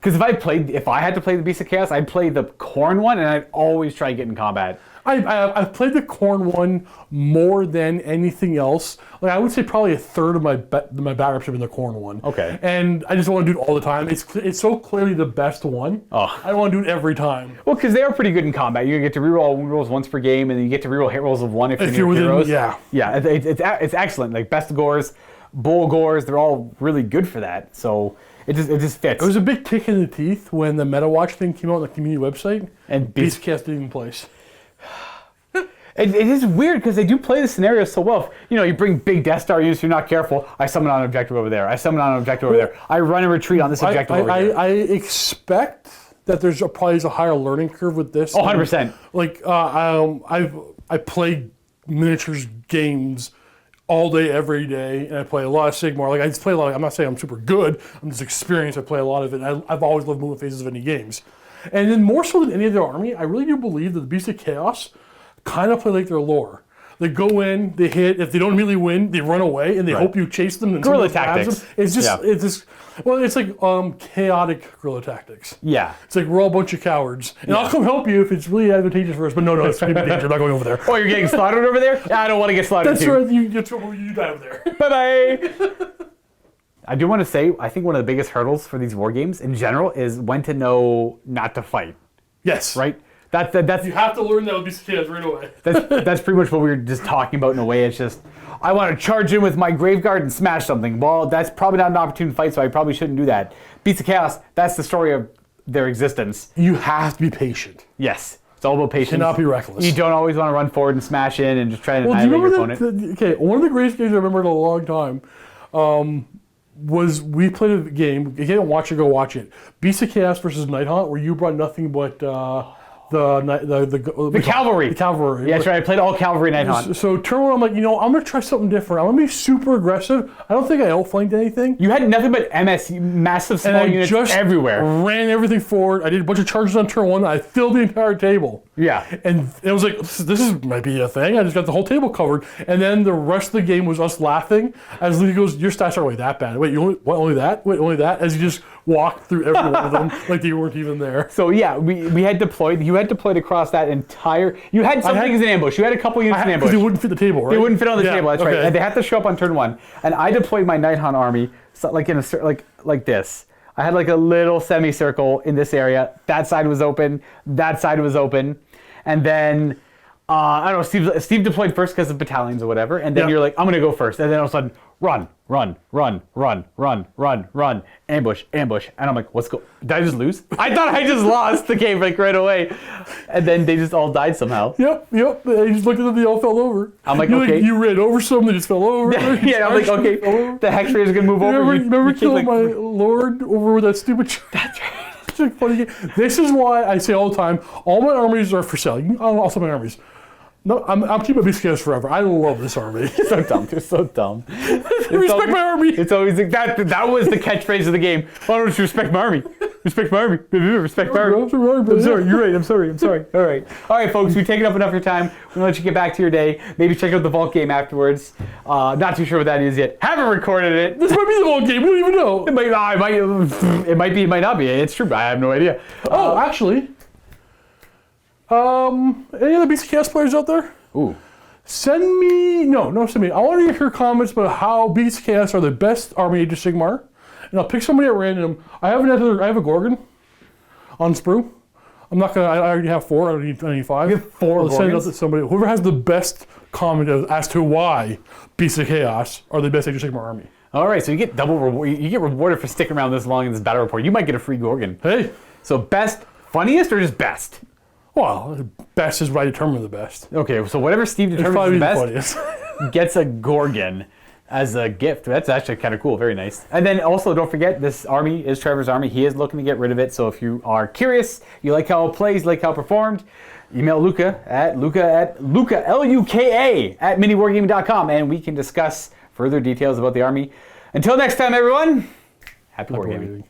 S3: because if I had to play the Beast of Chaos, I'd play the Khorne one, and I'd always try to get in combat.
S4: I've played the Khorne one more than anything else. Like I would say probably a third of my battle reps have been the Khorne one.
S3: Okay.
S4: And I just want to do it all the time. It's so clearly the best one.
S3: Oh.
S4: I don't want to do it every time.
S3: Well, because they are pretty good in combat. You get to reroll wound rolls once per game, and then you get to reroll hit rolls of 1 if you're near heroes.
S4: Yeah.
S3: Yeah, it's excellent. Like best gores, bull gores, they're all really good for that. So it just fits.
S4: It was a big kick in the teeth when the MetaWatch thing came out on the community website,
S3: and
S4: Beast Cast didn't even place.
S3: It is weird because they do play the scenario so well. You bring big Death Star units, you're not careful. I summon on an objective over there. I summon on an objective over there. I run and retreat on this objective over here.
S4: I expect that there's probably a higher learning curve with this.
S3: 100%.
S4: Like I play miniatures games all day, every day, and I play a lot of Sigmar. Like I just play a lot. I'm not saying I'm super good. I'm just experienced. I play a lot of it. I've always loved movement phases of any games, and then more so than any other army, I really do believe that the Beast of Chaos kind of play like their lore. They go in, they hit. If they don't immediately win, they run away, and they hope you chase them. And
S3: guerrilla tactics.
S4: It's like chaotic guerrilla tactics.
S3: Yeah.
S4: It's like we're all a bunch of cowards, and I'll come help you if it's really advantageous for us. But no, it's going to be dangerous. I'm not going over there.
S3: Oh, you're getting slaughtered over there? Yeah, I don't want to get slaughtered
S4: That's
S3: too.
S4: right. You die over there.
S3: Bye-bye. I do want to say, I think one of the biggest hurdles for these war games in general is when to know not to fight.
S4: Yes.
S3: Right? That's
S4: You have to learn that with Beast of Chaos right away.
S3: that's pretty much what we were just talking about in a way. It's just, I want to charge in with my Graveguard and smash something. Well, that's probably not an opportune fight, so I probably shouldn't do that. Beasts of Chaos, that's the story of their existence.
S4: You have to be patient.
S3: Yes. It's all about patience.
S4: Cannot be reckless.
S3: You don't always want to run forward and smash in and just try to
S4: Well, do you
S3: annihilate your
S4: remember
S3: opponent.
S4: okay, one of the greatest games I remember in a long time was we played a game. If you didn't watch it, go watch it. Beast of Chaos versus Night Hunt, where you brought nothing but the
S3: cavalry.
S4: The cavalry.
S3: Yeah, that's right. I played all cavalry Night Hunt.
S4: So turn around, I'm like, I'm going to try something different. I'm going to be super aggressive. I don't think I outflanked anything.
S3: You had nothing but MS, massive small units everywhere.
S4: Ran everything forward. I did a bunch of charges on turn 1. I filled the entire table.
S3: Yeah.
S4: And it was like, this might be a thing. I just got the whole table covered. And then the rest of the game was us laughing as Luka goes, your stats aren't really that bad. Wait, only that? Wait, only that? As you just walked through every one of them like they weren't even there.
S3: So yeah, we had deployed. You had deployed across that entire. You had some things in ambush. You had a couple units in ambush.
S4: Because they wouldn't fit the table, right?
S3: They wouldn't fit on the table. That's right.
S4: okay.
S3: And they had to show up on turn 1. And I deployed my Night Hunt army like in a like this. I had like a little semicircle in this area. That side was open. That side was open. And then I don't know. Steve deployed first because of battalions or whatever. And then you're like, I'm gonna go first. And then all of a sudden, run, ambush. And I'm like, what's going? Did I just lose? I thought I just lost the game like right away. And then they just all died somehow.
S4: Yep. They just looked at them, they all fell over.
S3: I'm like,
S4: you
S3: okay.
S4: You ran over some, they just fell over.
S3: Yeah, I'm like, okay, the Hex Raiders gonna move over.
S4: Remember killing my lord over with that stupid... That's right. It's a funny game. This is why I say all the time, all my armies are for sale. I'll sell my armies. No, I'm keeping Beast of Chaos forever. I love this army.
S3: It's so dumb. They're so dumb.
S4: Respect my army.
S3: It's always like that. That was the catchphrase of the game. Why don't you respect my army? Respect my army. Respect my army. I'm sorry. You're right. I'm sorry. All right, folks. We've taken up enough of your time. We're gonna let you get back to your day. Maybe check out the Vault game afterwards. Not too sure what that is yet. Haven't recorded it.
S4: This might be the Vault game. We don't even know.
S3: It might be. It might not be. It's true. I have no idea.
S4: Actually. Any other Beast of Chaos players out there?
S3: Ooh.
S4: Send me. I want to hear comments about how Beast of Chaos are the best army Age of Sigmar. And I'll pick somebody at random. I have a Gorgon on Sprue. I'm not gonna. I already have 4. I don't need 5.
S3: You have 4
S4: I'll send it out
S3: Gorgons?
S4: to somebody. Whoever has the best comment as to why Beast of Chaos are the best Age of Sigmar army.
S3: All right. So you get double reward. You get rewarded for sticking around this long in this battle report. You might get a free Gorgon.
S4: Hey.
S3: So best, funniest, or just best?
S4: Well, best is what I determine the best.
S3: Okay, so whatever Steve determines is best
S4: Funniest.
S3: gets a Gorgon as a gift. That's actually kind of cool. Very nice. And then also, don't forget, this army is Trevor's army. He is looking to get rid of it. So if you are curious, you like how it plays, you like how it performed, email Luka at Luka, Luka, at MiniWarGaming.com, and we can discuss further details about the army. Until next time, everyone, happy wargaming.